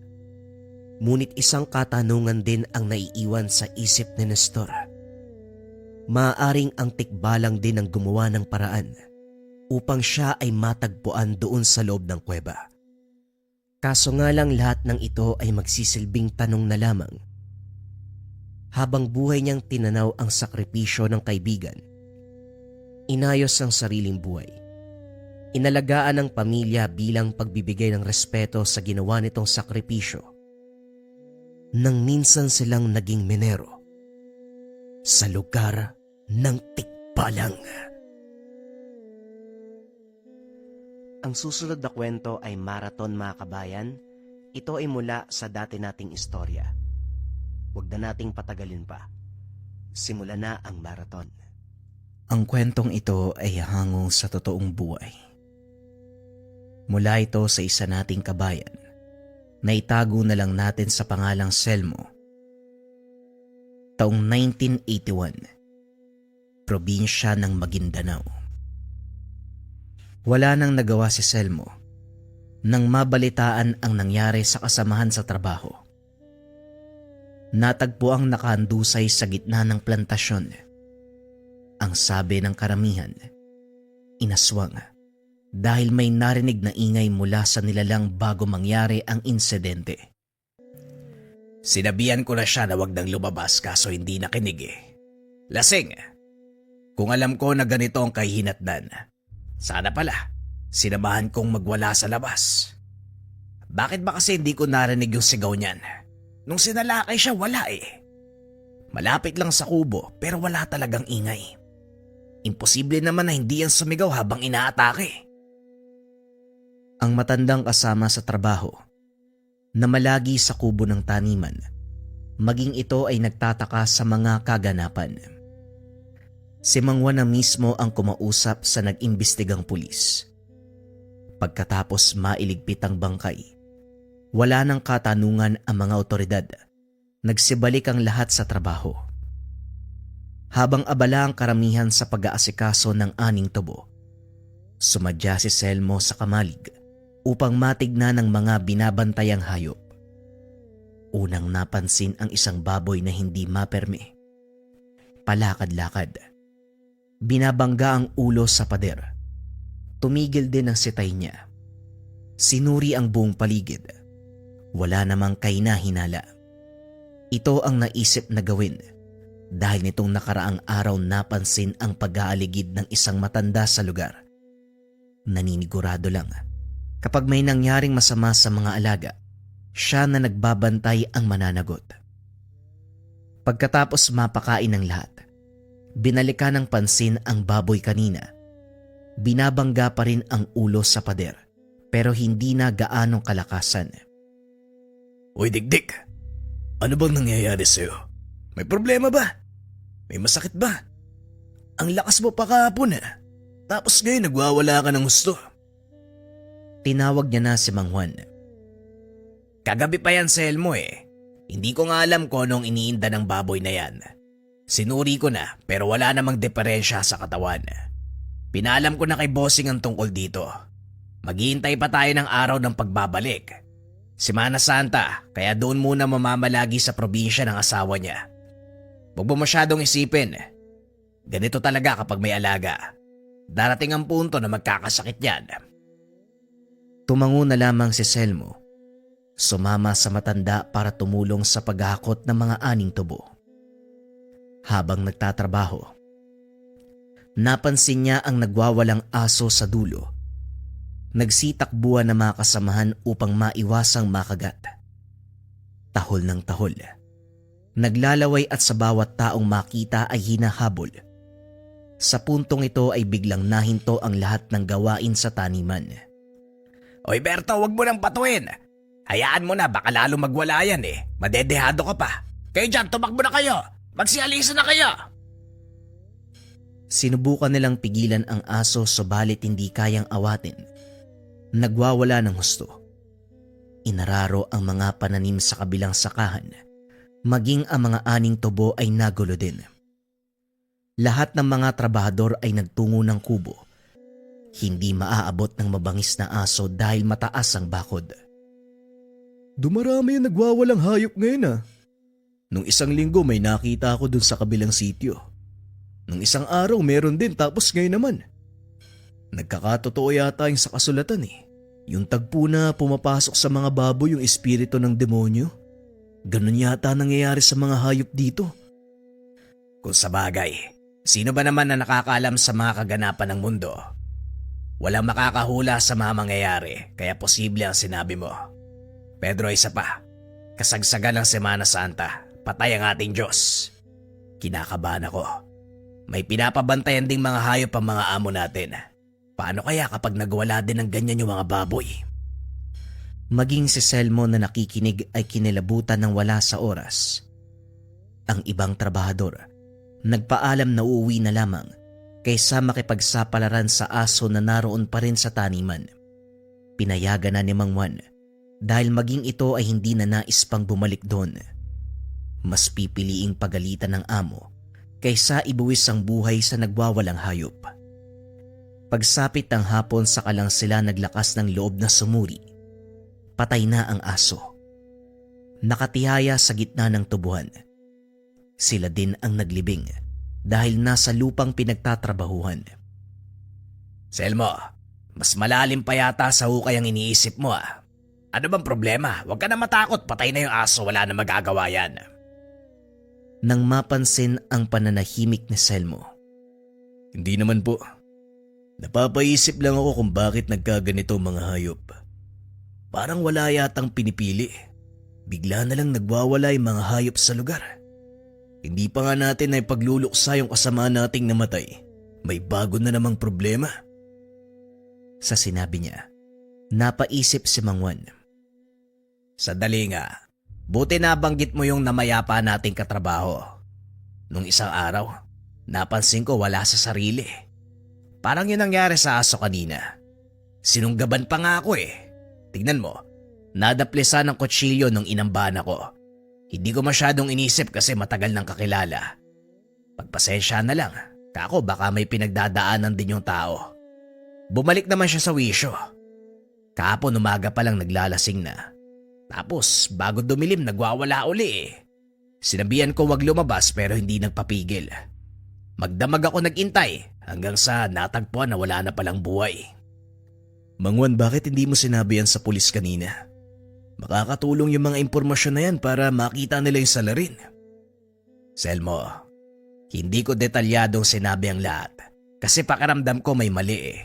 Ngunit isang katanungan din ang naiiwan sa isip ni Nestor. Maaaring ang tikbalang din ang gumawa ng paraan upang siya ay matagpuan doon sa loob ng kuweba. Kaso nga lang lahat ng ito ay magsisilbing tanong na lamang. Habang buhay niyang tinanaw ang sakripisyo ng kaibigan, inayos ang sariling buhay. Inalagaan ang pamilya bilang pagbibigay ng respeto sa ginawa nitong sakripisyo. Nang minsan silang naging minero sa lugar ng tikbalang. Ang susunod na kwento ay marathon, mga kabayan. Ito ay mula sa dati nating istorya. Huwag na nating patagalin pa. Simulan na ang marathon. Ang kwentong ito ay hango sa totoong buhay. Mula ito sa isa nating kabayan na itago na lang natin sa pangalang Selmo. Taong 1981, probinsya ng Maguindanao. Wala nang nagawa si Selmo nang mabalitaan ang nangyari sa kasamahan sa trabaho. Natagpo ang nakahandusay sa gitna ng plantasyon. Ang sabi ng karamihan, inaswang dahil may narinig na ingay mula sa nilalang bago mangyari ang insidente. Sinabihan ko na siya na wag nang lumabas kaso hindi nakinig eh. Lasing. Kung alam ko na ganito ang kahinatnan, sana pala sinamahan kong magwala sa labas. Bakit ba kasi hindi ko narinig yung sigaw niyan? Nung sinalakay siya wala eh. Malapit lang sa kubo pero wala talagang ingay. Imposible naman na hindi yan sumigaw habang inaatake. Ang matandang kasama sa trabaho na malagi sa kubo ng taniman, maging ito ay nagtataka sa mga kaganapan. Si Mang Juan na mismo ang kumausap sa nag-imbestigang pulis. Pagkatapos mailigpit ang bangkay, wala nang katanungan ang mga otoridad. Nagsibalik ang lahat sa trabaho. Habang abala ang karamihan sa pag-aasikaso ng aning tubo, Sumadya si Selmo sa kamalig upang matignan ng mga binabantayang hayop. Unang napansin ang isang baboy na hindi maperme. Palakad-lakad. Binabangga ang ulo sa pader. Tumigil din ang sitay niya. Sinuri ang buong paligid. Wala namang kahina-hinala. Ito ang naisip na gawin dahil nitong nakaraang araw napansin ang pag-aaligid ng isang matanda sa lugar. Naninigurado lang kapag may nangyaring masama sa mga alaga, siya na nagbabantay ang mananagot. Pagkatapos mapakain ng lahat, binalikan ng pansin ang baboy kanina. Binabangga pa rin ang ulo sa pader pero hindi na gaanong kalakasan. Uy, Dikdik! Ano bang nangyayari sa'yo? May problema ba? May masakit ba? Ang lakas mo pa kahapon Tapos ngayon nagwawala ka ng gusto. Tinawag niya na si Mang Juan. Kagabi pa yan sa Elmo Hindi ko nga alam kung anong iniinda ng baboy na yan. Sinuri ko na pero wala namang diferensya sa katawan. Pinalam ko na kay bossing ang tungkol dito. Maghihintay pa tayo ng araw ng pagbabalik. Semana Santa, kaya doon muna mamamalagi sa probinsya ng asawa niya. Huwag mo masyadong isipin. Ganito talaga kapag may alaga. Darating ang punto na magkakasakit yan. Tumango na lamang si Selmo. Sumama sa matanda para tumulong sa paghahakot ng mga aning tubo. Habang nagtatrabaho, napansin niya ang nagwawalang aso sa dulo. Nagsitakbuhan na mga kasamahan upang maiwasang makagat. Tahol ng tahol. Naglalaway at sa bawat taong makita ay hinahabol. Sa puntong ito ay biglang nahinto ang lahat ng gawain sa taniman. Oy Berto, wag mo nang patuin. Hayaan mo na, baka lalo magwala yan Madedehado ka pa. Kayo dyan, tumakbo na kayo. Magsialisa na kayo. Sinubukan nilang pigilan ang aso subalit hindi kayang awatin. Nagwawala ng husto. Inararo ang mga pananim sa kabilang sakahan. Maging ang mga aning tubo ay nagulo din. Lahat ng mga trabahador ay nagtungo ng kubo. Hindi maaabot ng mabangis na aso dahil mataas ang bakod. Dumarami ang nagwawalang hayop ngayon Nung isang linggo may nakita ako dun sa kabilang sityo. Nung isang araw meron din tapos ngayon naman. Nagkakatotoo yata yung sa kasulatan Yung tagpo na pumapasok sa mga baboy yung espiritu ng demonyo. Ganun yata nangyayari sa mga hayop dito. Kung sa bagay, sino ba naman na nakakaalam sa mga kaganapan ng mundo? Walang makakahula sa mga mangyayari kaya posible ang sinabi mo. Pedro, isa pa. Kasagsagan ng Semana Santa. Patay ang ating Diyos. Kinakabahan ako. May pinapabantayan ding mga hayop ang mga amo natin. Paano kaya kapag nagwala din ng ganyan yung mga baboy? Maging si Selmo na nakikinig ay kinilabutan ng wala sa oras. Ang ibang trabahador, nagpaalam na uuwi na lamang kaysa makipagsapalaran sa aso na naroon pa rin sa taniman. Pinayagan na ni Mang Juan dahil maging ito ay hindi na nais pang bumalik doon. Mas pipiliing pagalitan ng amo kaysa ibuwis ang buhay sa nagwawalang hayop. Pagsapit ng hapon saka lang sila naglakas ng loob na sumuri. Patay na ang aso. Nakatihaya sa gitna ng tubuhan. Sila din ang naglibing dahil nasa lupang pinagtatrabahuhan. Selmo, mas malalim pa yata sa hukay ang iniisip mo Ano bang problema? Huwag ka na matakot, patay na yung aso, wala na magagawa yan. Nang mapansin ang pananahimik ni Selmo. Hindi naman po. Napapaisip lang ako kung bakit nagkaganito mga hayop. Parang wala yatang pinipili. Bigla na lang nagwawala yung mga hayop sa lugar. Hindi pa nga natin ay pagluluksa yung kasama nating namatay. May bago na namang problema. Sa sinabi niya, napaisip si Mang Juan. Sandali nga, buti nabanggit mo yung namayapa nating katrabaho. Nung isang araw, napansin ko wala sa sarili. Parang yun nangyari sa aso kanina. Sinunggaban pa nga ako Tignan mo, nadaplesa ng kutsilyo nung inambahan ako. Hindi ko masyadong inisip kasi matagal nang kakilala. Pagpasensya na lang, kako baka may pinagdadaanan din yung tao. Bumalik naman siya sa wisyo. Kahapon umaga pa lang naglalasing na. Tapos bago dumilim nagwawala uli eh. Sinabihan ko wag lumabas pero hindi nagpapigil. Magdamag ako nagintay hanggang sa natagpuan na wala na palang buhay. Mang Juan, bakit hindi mo sinabi yan sa pulis kanina? Makakatulong yung mga impormasyon na yan para makita nila yung salarin. Selmo, hindi ko detalyadong sinabi ang lahat kasi pakiramdam ko may mali eh.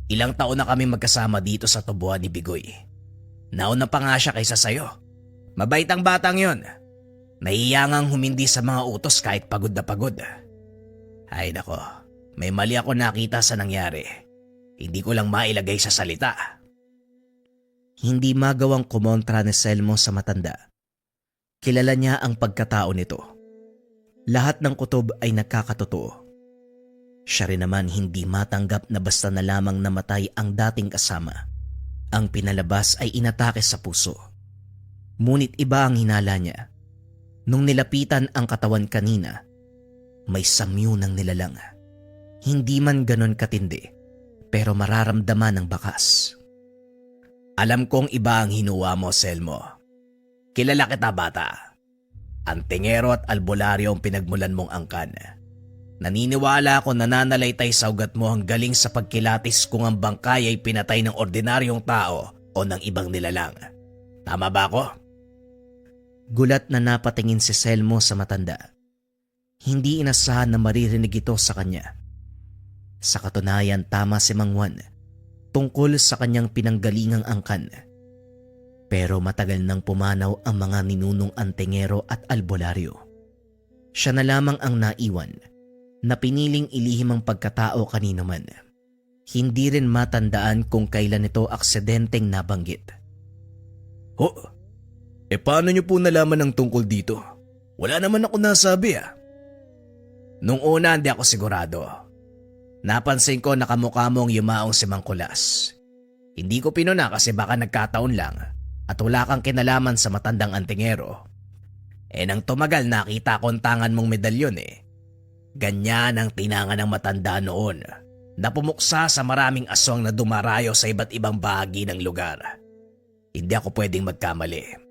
Ilang taon na kami magkasama dito sa tubuan ni Bigoy. Nauna pa nga siya kaysa sayo. Mabait ang batang yon. Nahiyangang humindi sa mga utos kahit pagod na pagod. Ay nako, may mali ako nakita sa nangyari. Hindi ko lang mailagay sa salita. Hindi magawang kumontra ni Selmo sa matanda. Kilala niya ang pagkatao nito. Lahat ng kutob ay nagkakatotoo. Siya rin naman hindi matanggap na basta na lamang namatay ang dating kasama. Ang pinalabas ay inatake sa puso. Ngunit iba ang hinala niya. Nung nilapitan ang katawan kanina, may samyo ng nilalang. Hindi man ganon katindi, pero mararamdaman ng bakas. Alam kong iba ang hinuwa mo, Selmo. Kilala kita, bata. Antingero at albularyo ang pinagmulan mong angkan. Naniniwala ako nananalaytay sa ugat mo ang galing sa pagkilatis kung ang bangkay ay pinatay ng ordinaryong tao o ng ibang nilalang. Tama ba ako? Gulat na napatingin si Selmo sa matanda. Hindi inasahan na maririnig ito sa kanya. Sa katunayan, tama si Mang Juan tungkol sa kanyang pinanggalingang angkan. Pero matagal nang pumanaw ang mga ninunong antingero at albularyo. Siya na lamang ang naiwan na piniling ilihim ang pagkatao kanino man. Hindi rin matandaan kung kailan ito aksidenteng nabanggit. Paano niyo po nalaman ang tungkol dito? Wala naman ako nasabi ah. Nung una hindi ako sigurado. Napansin ko nakamukha mong yumaong si Mang Kulas. Hindi ko pinuna kasi baka nagkataon lang at wala kang kinalaman sa matandang antingero. Nang tumagal nakita ko ang tangan mong medalyon eh. Ganyan ang tinanga ng matanda noon na pumuksa sa maraming aswang na dumarayo sa iba't ibang bahagi ng lugar. Hindi ako pwedeng magkamali.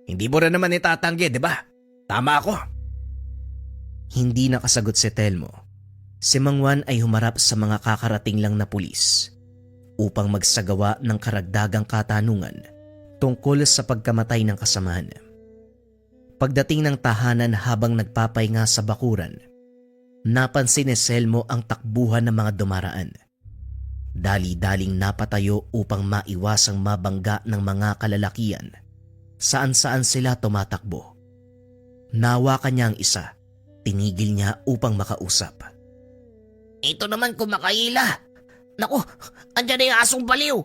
Hindi mo rin naman itatanggi, di ba? Tama ako. Hindi nakasagot si Telmo. Si Mang Juan ay humarap sa mga kakarating lang na pulis upang magsagawa ng karagdagang katanungan tungkol sa pagkamatay ng kasamahan. Pagdating ng tahanan habang nagpapahinga sa bakuran, napansin ni Selmo ang takbuhan ng mga dumaraan. Dali-daling napatayo upang maiwasang mabangga ng mga kalalakian saan-saan sila tumatakbo. Nawakan niya ang isa, tinigil niya upang makausap. Ito naman kumakaila. Naku, andyan na yung asong baliw.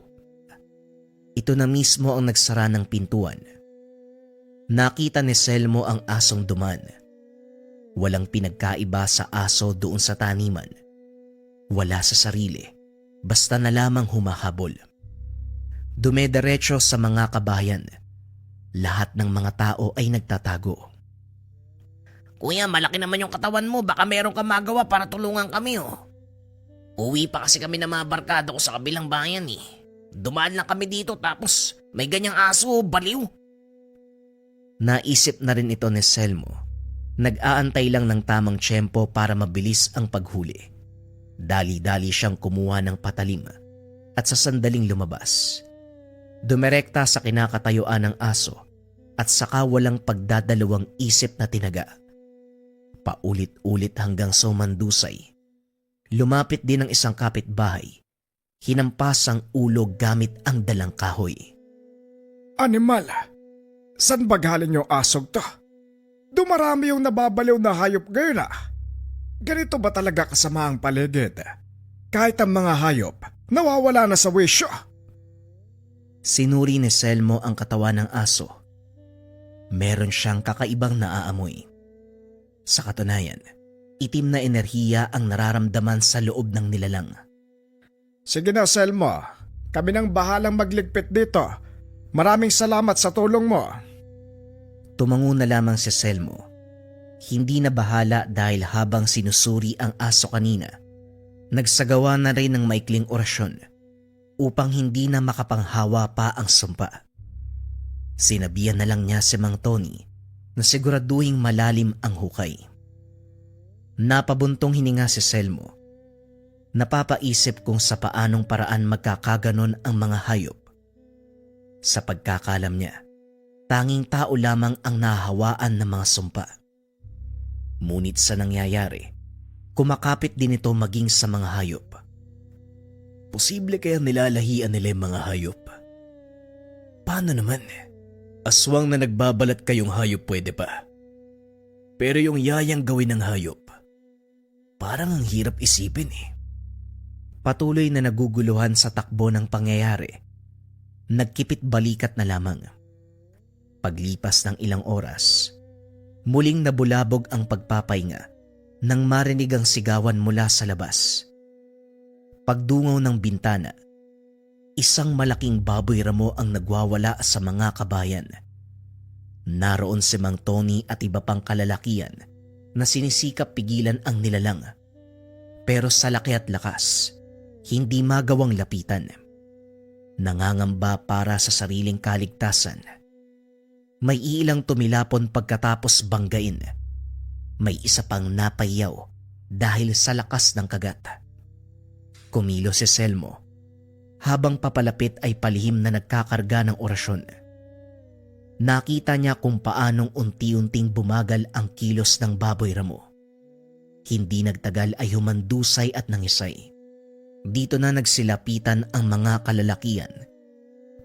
Ito na mismo ang nagsara ng pintuan. Nakita ni Selmo ang asong duman. Walang pinagkaiba sa aso doon sa taniman. Wala sa sarili, basta na lamang humahabol. Dumediretso sa mga kabayan. Lahat ng mga tao ay nagtatago. Kuya, malaki naman yung katawan mo. Baka meron kang magawa para tulungan kami Uwi pa kasi kami ng mga barkada ko sa kabilang bayan eh. Dumaan lang kami dito tapos may ganyang aso, baliw. Naisip na rin ito ni Selmo. Nag-aantay lang ng tamang tiyempo para mabilis ang paghuli. Dali-dali siyang kumuha ng patalim at sa sandaling lumabas. Dumirekta sa kinakatayuan ng aso at saka walang pagdadalawang isip na tinaga. Paulit-ulit hanggang sa umandusay. Lumapit din ang isang kapitbahay. Hinampas ang ulo gamit ang dalang kahoy. Animal, saan ba galing yung asog to? Dumarami yung nababaliw na hayop ngayon Ganito ba talaga kasama ang paligid? Kahit ang mga hayop, nawawala na sa wisyo. Sinuri ni Selmo ang katawan ng aso. Meron siyang kakaibang naaamoy. Sa katunayan, itim na enerhiya ang nararamdaman sa loob ng nilalang. Sige na, Selmo. Kami nang bahalang magligpit dito. Maraming salamat sa tulong mo. Tumango na lamang si Selmo. Hindi na bahala dahil habang sinusuri ang aso kanina, Nagsagawa na rin ng maikling orasyon upang hindi na makapanghawa pa ang sumpa. Sinabihan na lang niya si Mang Tony na siguraduhing malalim ang hukay. Napabuntong hininga si Selmo. Napapaisip kung sa paanong paraan magkakaganon ang mga hayop. Sa pagkakalam niya, tanging tao lamang ang nahahawaan ng mga sumpa. Ngunit sa nangyayari, kumakapit din ito maging sa mga hayop. Posible kaya nilalahian nila yung mga hayop? Paano naman? Aswang na nagbabalat kayong hayop pwede pa. Pero yung yayang gawin ng hayop, parang ang hirap isipin eh. Patuloy na naguguluhan sa takbo ng pangyayari. Nagkipit balikat na lamang. Paglipas ng ilang oras, muling nabulabog ang pagpapahinga nang marinig ang sigawan mula sa labas. Pagdungaw ng bintana, isang malaking baboy ramo ang nagwawala sa mga kabayan. Naroon si Mang Tony at iba pang kalalakian na sinisikap pigilan ang nilalang. Pero sa laki at lakas, hindi magawang lapitan. Nangangamba para sa sariling kaligtasan. May ilang tumilapon pagkatapos banggain. May isa pang napayaw dahil sa lakas ng kagat. Kumilos si Selmo. Habang papalapit ay palihim na nagkakarga ng orasyon. Nakita niya kung paanong unti-unting bumagal ang kilos ng baboy ramo. Hindi nagtagal ay humandusay at nangisay. Dito na nagsilapitan ang mga kalalakian.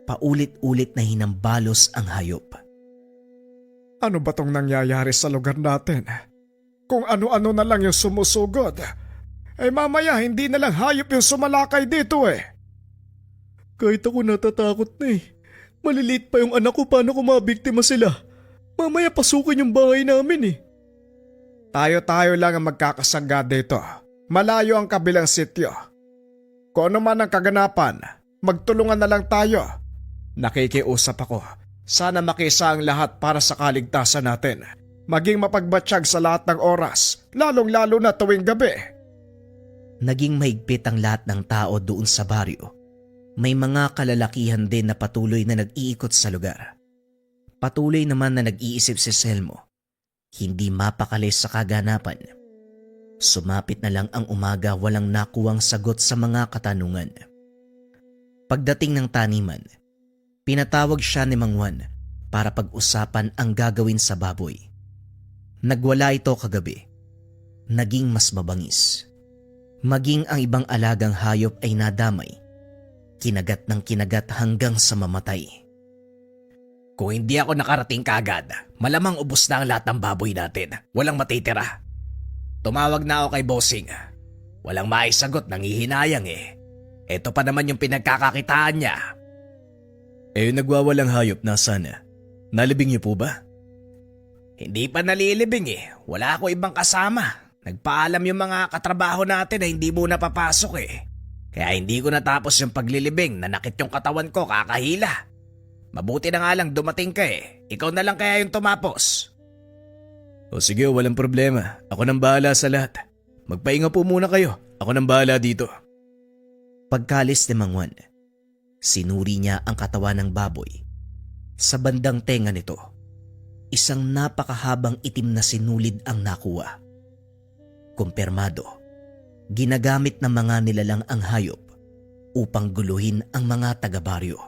Paulit-ulit na hinambalos ang hayop. Ano ba tong nangyayari sa lugar natin? Kung ano-ano na lang yung sumusugod, mamaya hindi na lang hayop yung sumalakay dito eh. Kahit ako natatakot na eh. Maliliit pa yung anak ko, paano kung mabiktima sila? Mamaya pasukin yung bahay namin eh. Tayo-tayo lang ang magkakasangga dito. Malayo ang kabilang sityo. Kung ano man ang kaganapan, magtulungan na lang tayo. Nakikiusap ako. Sana makisa ang lahat para sa kaligtasan natin. Maging mapagbatsyag sa lahat ng oras, lalong-lalo na tuwing gabi. Naging mahigpit ang lahat ng tao doon sa baryo. May mga kalalakihan din na patuloy na nag-iikot sa lugar. Patuloy naman na nag-iisip si Selmo. Hindi mapakali sa kaganapan. Sumapit na lang ang umaga, walang nakuwang sagot sa mga katanungan. Pagdating ng taniman, pinatawag siya ni Mang Juan para pag-usapan ang gagawin sa baboy. Nagwala ito kagabi. Naging mas mabangis. Maging ang ibang alagang hayop ay nadamay. Kinagat ng kinagat hanggang sa mamatay. Kung hindi ako nakarating kaagad, malamang ubos na ang lahat ng baboy natin. Walang matitira. Tumawag na ako kay Bossing. Walang maisagot, nangihinayang eh. Ito pa naman yung pinagkakakitaan niya. Yung nagwawalang hayop nasaan na? Nalibing niyo po ba? Hindi pa nalilibing eh. Wala ako ibang kasama. Nagpaalam yung mga katrabaho natin na hindi muna papasok eh. Kaya hindi ko natapos yung paglilibing, nanakit yung katawan ko, kakahila. Mabuti na nga lang dumating ka eh. Ikaw na lang kaya yung tumapos. O sige, walang problema. Ako nang bahala sa lahat. Magpahinga po muna kayo. Ako nang bahala dito. Pagkalis ni Mang Juan, sinuri niya ang katawan ng baboy. Sa bandang tenga nito, isang napakahabang itim na sinulid ang nakuha. Kumpirmado, ginagamit ng mga nilalang ang hayop upang guluhin ang mga taga-baryo.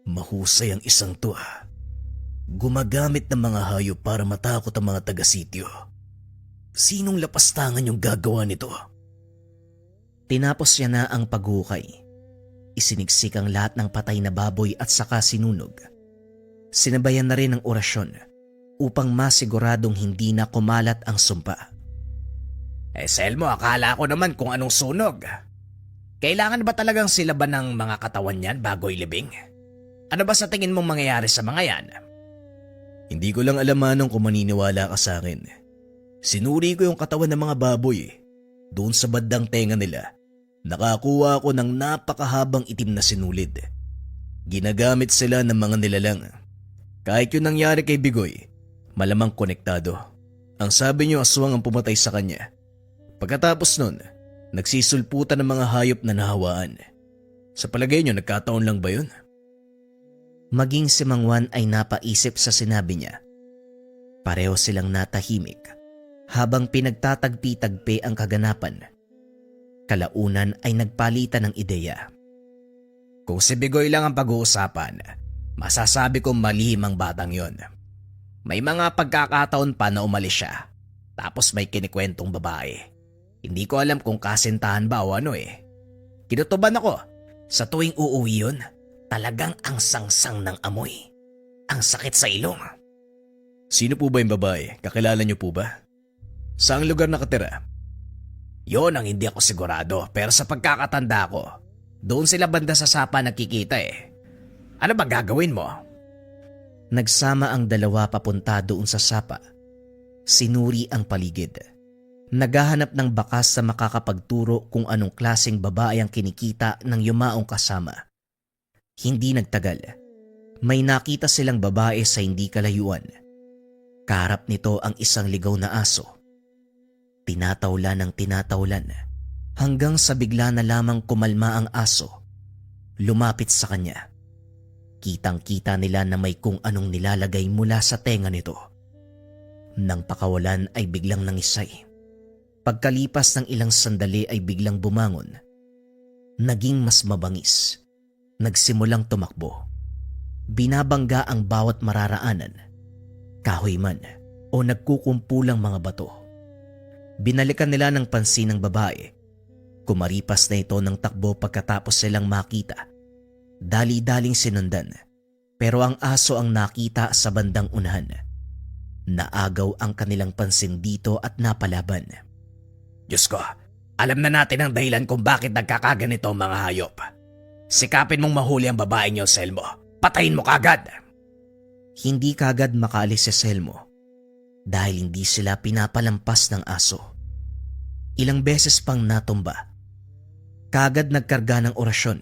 Mahusay ang isang to ah. Gumagamit ng mga hayop para matakot ang mga taga-sityo. Sinong lapastangan yung gagawa nito? Tinapos niya na ang paghukay. Isiniksik ang lahat ng patay na baboy at saka sinunog. Sinabayan na rin ang orasyon upang masiguradong hindi na kumalat ang sumpa. Selmo, akala ko naman kung anong sunog. Kailangan ba talagang silaban ng mga katawan yan bago ilibing? Ano ba sa tingin mong mangyayari sa mga yan? Hindi ko lang alam manong kung maniniwala ka sa akin. Sinuri ko yung katawan ng mga baboy. Doon sa bandang tenga nila, nakakuha ako ng napakahabang itim na sinulid. Ginagamit sila ng mga nilalang. Kahit yung nangyari kay Bigoy, malamang konektado. Ang sabi niyo aswang ang pumatay sa kanya. Pagkatapos nun, Nagsisulputan ng mga hayop na nahawaan. Sa palagay nyo, nagkataon lang ba yun? Maging si Mang Juan ay napaisip sa sinabi niya. Pareho silang natahimik habang pinagtatagpi-tagpi ang kaganapan. Kalaunan ay nagpalitan ng ideya. Kung si Bigoy lang ang pag-uusapan, masasabi kong malihim ang batang yon. May mga pagkakataon pa na umalis siya, tapos may kinikwentong babae. Hindi ko alam kung kasintahan ba o ano eh. Kinutuban ako, sa tuwing uuwi yun, talagang ang sangsang ng amoy. Ang sakit sa ilong. Sino po ba yung babae? Kakilala nyo po ba? Saang lugar nakatira? Yon ang hindi ako sigurado, pero sa pagkakatanda ko, doon sila banda sa sapa nagkikita eh. Ano ba gagawin mo? Nagsama ang dalawa papunta doon sa sapa. Sinuri ang paligid. Naghahanap ng bakas sa makakapagturo kung anong klaseng babae ang kinikita ng yumaong kasama. Hindi nagtagal. May nakita silang babae sa hindi kalayuan. Kaharap nito ang isang ligaw na aso. Tinatawlan ng tinatawlan hanggang sa bigla na lamang kumalma ang aso. Lumapit sa kanya. Kitang-kita nila na may kung anong nilalagay mula sa tenga nito. Nang pakawalan ay biglang nangisay. Pagkalipas ng ilang sandali ay biglang bumangon. Naging mas mabangis. Nagsimulang tumakbo. Binabangga ang bawat mararaanan. Kahoy man o nagkukumpulang mga bato. Binalikan nila ng pansin ng babae. Kumaripas na ito ng takbo pagkatapos silang makita. Dali-daling sinundan, pero ang aso ang nakita sa bandang unahan. Naagaw ang kanilang pansin dito at napalaban. Diyos ko, alam na natin ang dahilan kung bakit nagkakaganito ang mga hayop. Sikapin mong mahuli ang babaeng yun, Selmo. Patayin mo kagad. Hindi kagad makaalis si Selmo dahil hindi sila pinapalampas ng aso. Ilang beses pang natumba. Kagad nagkarga ng orasyon.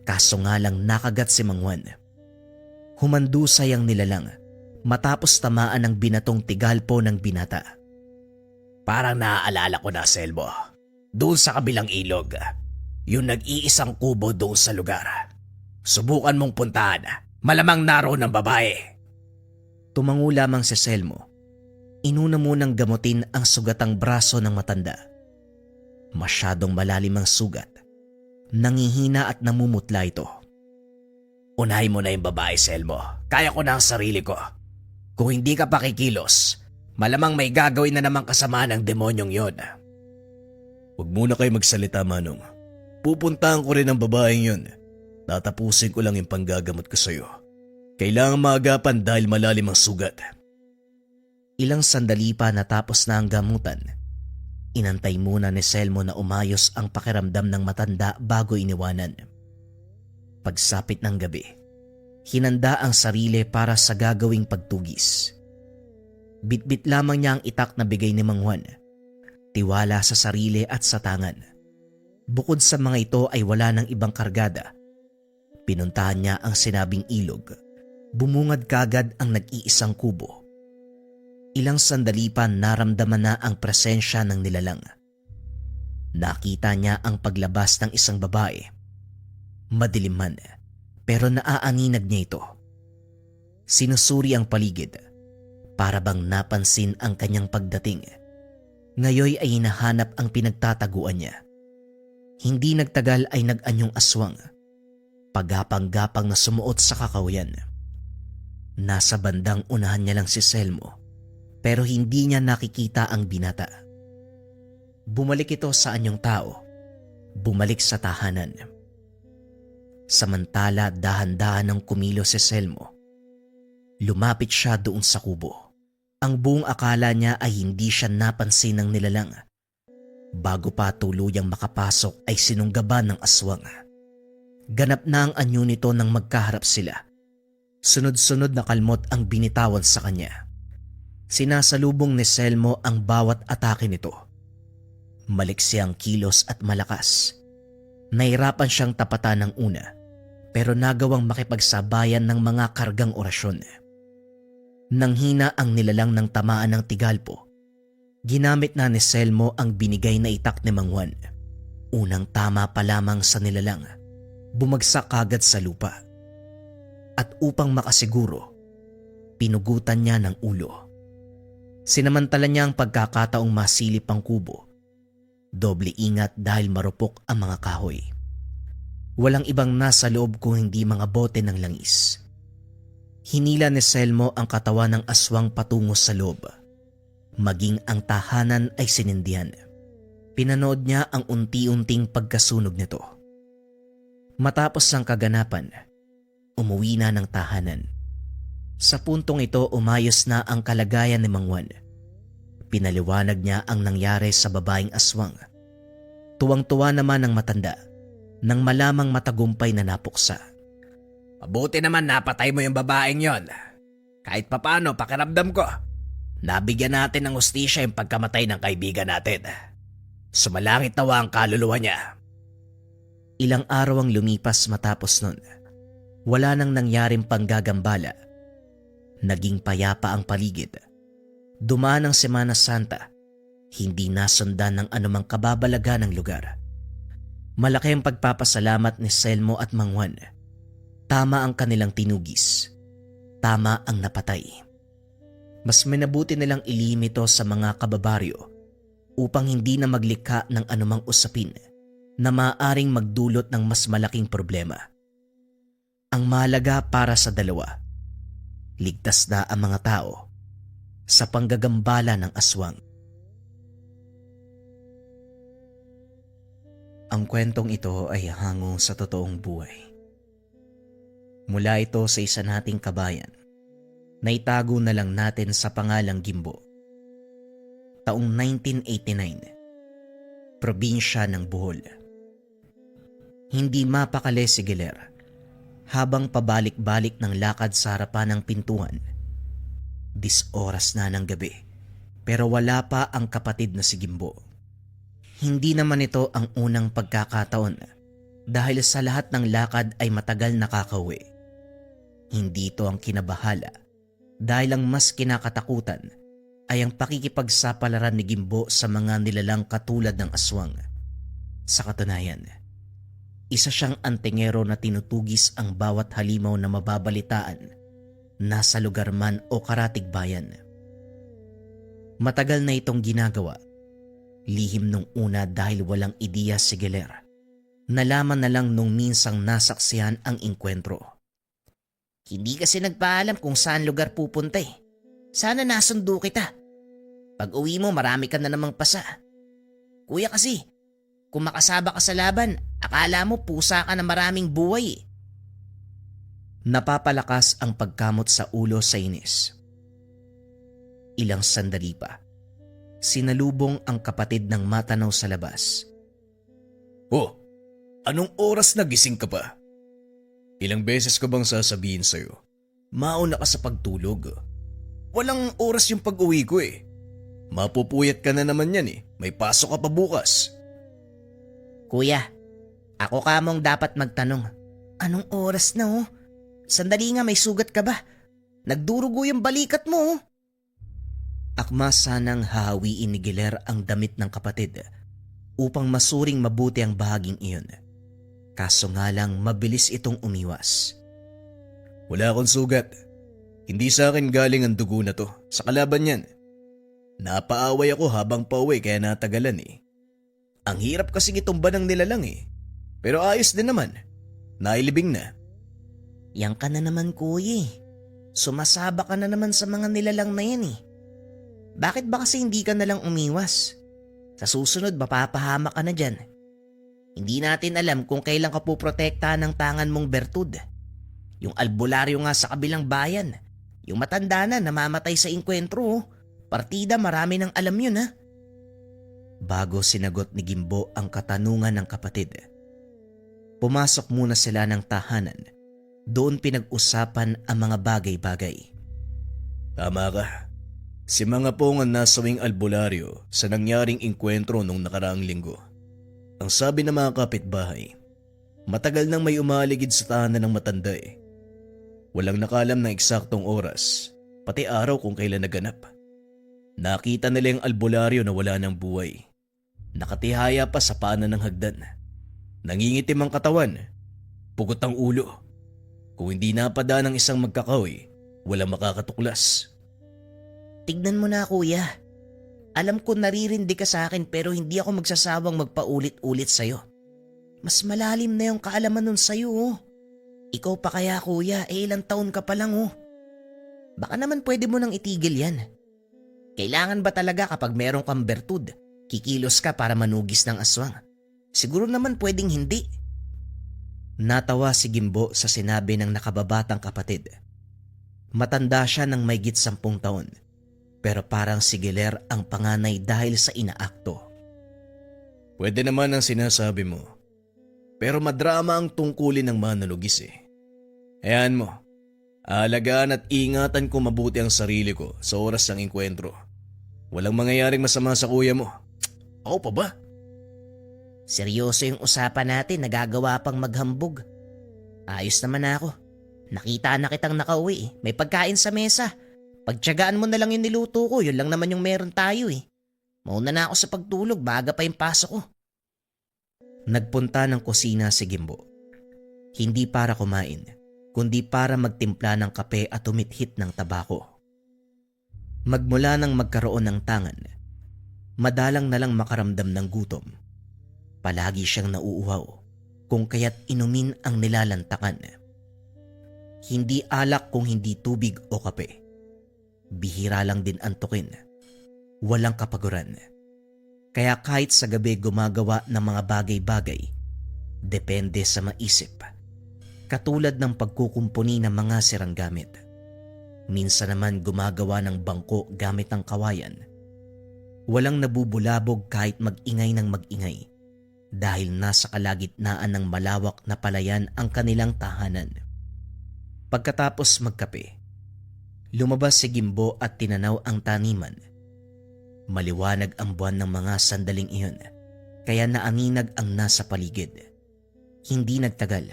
Kaso nga lang nakagat si Mang Juan. Humandusay ang nilalang matapos tamaan ng binatong tigalpo ng binata. Parang naaalala ko na, Selmo. Doon sa kabilang ilog. Yung nag-iisang kubo doon sa lugar. Subukan mong puntahan. Malamang naroon ang babae. Tumango lamang si Selmo. Inuna munang gamutin ang sugatang braso ng matanda. Masyadong malalim ang sugat. Nangihina at namumutla ito. Unahin mo na yung babae, Selmo. Kaya ko na ang sarili ko. Kung hindi ka pakikilos, malamang may gagawin na namang kasama ng demonyong yon. Huwag muna kayo magsalita, Manong. Pupuntahan ko rin ang babaeng yun. Tatapusin ko lang yung panggagamot ko sa'yo. Kailangan maagapan dahil malalim ang sugat. Ilang sandali pa natapos na ang gamutan. Inantay muna ni Selmo na umayos ang pakiramdam ng matanda bago iniwanan. Pagsapit ng gabi, hinanda ang sarili para sa gagawing pagtugis. Bitbit lamang niya ang itak na bigay ni Mang Juan. Tiwala sa sarili at sa tangan. Bukod sa mga ito ay wala ng ibang kargada. Pinuntahan niya ang sinabing ilog. Bumungad kagad ang nag-iisang kubo. Ilang sandali pa naramdaman na ang presensya ng nilalang. Nakita niya ang paglabas ng isang babae. Madilim man, pero naaaninag niya ito. Sinusuri ang paligid, para bang napansin ang kanyang pagdating. Ngayoy ay hinahanap ang pinagtataguan niya. Hindi nagtagal ay nag-anyong aswang. Pagapang-gapang na sumuot sa kakawayan. Nasa bandang unahan niya lang si Selmo, pero hindi niya nakikita ang binata. Bumalik ito sa anyong tao. Bumalik sa tahanan. Samantala dahan-dahan ng kumilos si Selmo. Lumapit siya doon sa kubo. Ang buong akala niya ay hindi siya napansin ng nilalang. Bago pa tuluyang makapasok ay sinunggaban ng aswang. Ganap na ang anyo nito nang magkaharap sila. Sunod-sunod na kalmot ang binitawan sa kanya. Sinasalubong ni Selmo ang bawat atake nito. Maliksi ang kilos at malakas. Nahirapan siyang tapatan ng una, pero nagawang makipagsabayan ng mga kargang orasyon. Nanghina ang nilalang ng tamaan ng tigalpo. Ginamit na ni Selmo ang binigay na itak ni Mang Juan. Unang tama pa lamang sa nilalang, bumagsak agad sa lupa. At upang makasiguro, pinugutan niya ng ulo. Sinamantala niya ang pagkakataong masilip ang kubo. Doble ingat dahil marupok ang mga kahoy. Walang ibang nasa loob kung hindi mga bote ng langis. Hinila ni Selmo ang katawan ng aswang patungo sa loob. Maging ang tahanan ay sinindihan. Pinanood niya ang unti-unting pagkasunog nito. Matapos ang kaganapan, umuwi na ng tahanan. Sa puntong ito umayos na ang kalagayan ni Mang Juan. Pinaliwanag niya ang nangyari sa babaeng aswang. Tuwang-tuwa naman ang matanda nang malamang matagumpay na napuksa. Mabuti naman napatay mo yung babaeng yon. Kahit papano pakiramdam ko, nabigyan natin ng hustisya yung pagkamatay ng kaibigan natin. Sumalangit nawa ang kaluluwa niya. Ilang araw ang lumipas matapos nun. Wala nang nangyaring panggagambala. Naging payapa ang paligid. Dumaan ang Semana Santa. Hindi nasundan ng anumang kababalagan ng lugar. Malaki ang pagpapasalamat ni Selmo at Mang Juan. Tama ang kanilang tinugis. Tama ang napatay. Mas minabuti nilang ilihim ito sa mga kababaryo upang hindi na maglikha ng anumang usapin na maaaring magdulot ng mas malaking problema. Ang mahalaga para sa dalawa, ligtas na ang mga tao sa panggagambala ng aswang. Ang kwentong ito ay hango sa totoong buhay. Mula ito sa isa nating kabayan na itago na lang natin sa pangalang Gimbo. Taong 1989, probinsya ng Bohol. Hindi mapakali si Giler habang pabalik-balik ng lakad sa harapan ng pintuan. 10 oras na ng gabi pero wala pa ang kapatid na si Gimbo. Hindi naman ito ang unang pagkakataon dahil sa lahat ng lakad ay matagal nakakauwi. Hindi ito ang kinabahala dahil ang mas kinakatakutan ay ang pakikipagsapalaran ni Gimbo sa mga nilalang katulad ng aswang. Sa katunayan, isa siyang antingero na tinutugis ang bawat halimaw na mababalitaan, nasa lugar man o karatig bayan. Matagal na itong ginagawa. Lihim nung una dahil walang ideya si Giler. Nalaman na lang nung minsang nasaksihan ang inkwentro. Hindi kasi nagpaalam kung saan lugar pupunta eh. Sana nasundo kita. Pag uwi mo marami ka na namang pasa. Kuya kasi, kung makasaba ka sa laban, akala mo pusa ka na maraming buhay eh. Napapalakas ang pagkamot sa ulo sa inis. Ilang sandali pa. Sinalubong ang kapatid ng matanaw sa labas. Oh, anong oras nagising ka pa? Ilang beses ko bang sasabihin sa'yo? Mauna ka sa pagtulog. Walang oras yung pag-uwi ko eh. Mapupuyat ka na naman yan eh. May pasok ka pa bukas. Kuya, ako ka mong dapat magtanong. Anong oras na oh? Sandali nga, may sugat ka ba? Nagdurugo yung balikat mo oh. Akma sanang hahawiin ni Giler ang damit ng kapatid upang masuring mabuti ang bahaging iyon. Kaso nga lang mabilis itong umiwas. Wala akong sugat. Hindi sa akin galing ang dugo na to. Sa kalaban yan. Napaaway ako habang pauwi kaya natagalan eh. Ang hirap kasing itumba ng nilalang eh. Pero ayos din naman. Nailibing na. Yan ka na naman kuya eh. Sumasaba ka na naman sa mga nilalang na yan eh. Bakit ba kasi hindi ka nalang umiwas? Sa susunod mapapahama ka na dyan. Hindi natin alam kung kailan ka puprotektahan ng tangan mong bertud. Yung albularyo nga sa kabilang bayan. Yung matanda na namamatay sa inkwentro. Partida marami nang alam yun ha. Bago sinagot ni Gimbo ang katanungan ng kapatid, pumasok muna sila ng tahanan. Doon pinag-usapan ang mga bagay-bagay. Tama ka. Si mga pong ang nasawing albularyo sa nangyaring inkwentro nung nakaraang linggo. Ang sabi ng mga kapitbahay, matagal nang may umaligid sa tahanan ng matanda eh. Walang nakalam ng eksaktong oras, pati araw kung kailan naganap. Nakita nila yung albularyo na wala ng buhay. Nakatihaya pa sa paanan ng hagdan. Nangingitim ang katawan. Pugot ang ulo. Kung hindi napada ng isang magkakahoy, walang makakatuklas. Tignan mo na kuya. Alam ko naririndi ka sa akin pero hindi ako magsasawang magpaulit-ulit sa'yo. Mas malalim na yung kaalaman nun sa'yo oh. Ikaw pa kaya kuya, ilang taon ka pa lang oh. Baka naman pwede mo nang itigil yan. Kailangan ba talaga kapag meron kang bertud, kikilos ka para manugis ng aswang? Siguro naman pwedeng hindi. Natawa si Gimbo sa sinabi ng nakababatang kapatid. Matanda siya ng maygit 10 taon, pero parang si Giler ang panganay dahil sa inaakto. Pwede naman ang sinasabi mo. Pero madrama ang tungkulin ng mananugis eh. Hayaan mo. Aalagaan at ingatan ko mabuti ang sarili ko sa oras ng engkwentro. Walang mangyayaring masama sa kuya mo. Ako pa ba? Seryoso yung usapan natin, nagagawa pang maghambog. Ayos naman ako. Nakita na kitang nakauwi eh. May pagkain sa mesa. Pagtiyagaan mo na lang yung niluto ko, yun lang naman yung meron tayo eh. Mauna na ako sa pagtulog, baga pa yung pasok ko. Nagpunta ng kusina si Gimbo. Hindi para kumain, kundi para magtimpla ng kape at tumithit ng tabako. Magmula nang magkaroon ng tangan, madalang na lang makaramdam ng gutom. Palagi siyang nauuhaw, kung kaya't inumin ang nilalantakan. Hindi alak kung hindi tubig o kape. Bihira lang din antukin. Walang kapaguran. Kaya kahit sa gabi gumagawa ng mga bagay-bagay, depende sa maisip. Katulad ng pagkukumpuni ng mga sirang gamit. Minsan naman gumagawa ng bangko gamit ang kawayan. Walang nabubulabog kahit mag-ingay ng mag-ingay dahil nasa kalagitnaan ng malawak na palayan ang kanilang tahanan. Pagkatapos magkape, lumabas si Gimbo at tinanaw ang taniman. Maliwanag ang buwan ng mga sandaling iyon, kaya naaninag ang nasa paligid. Hindi nagtagal,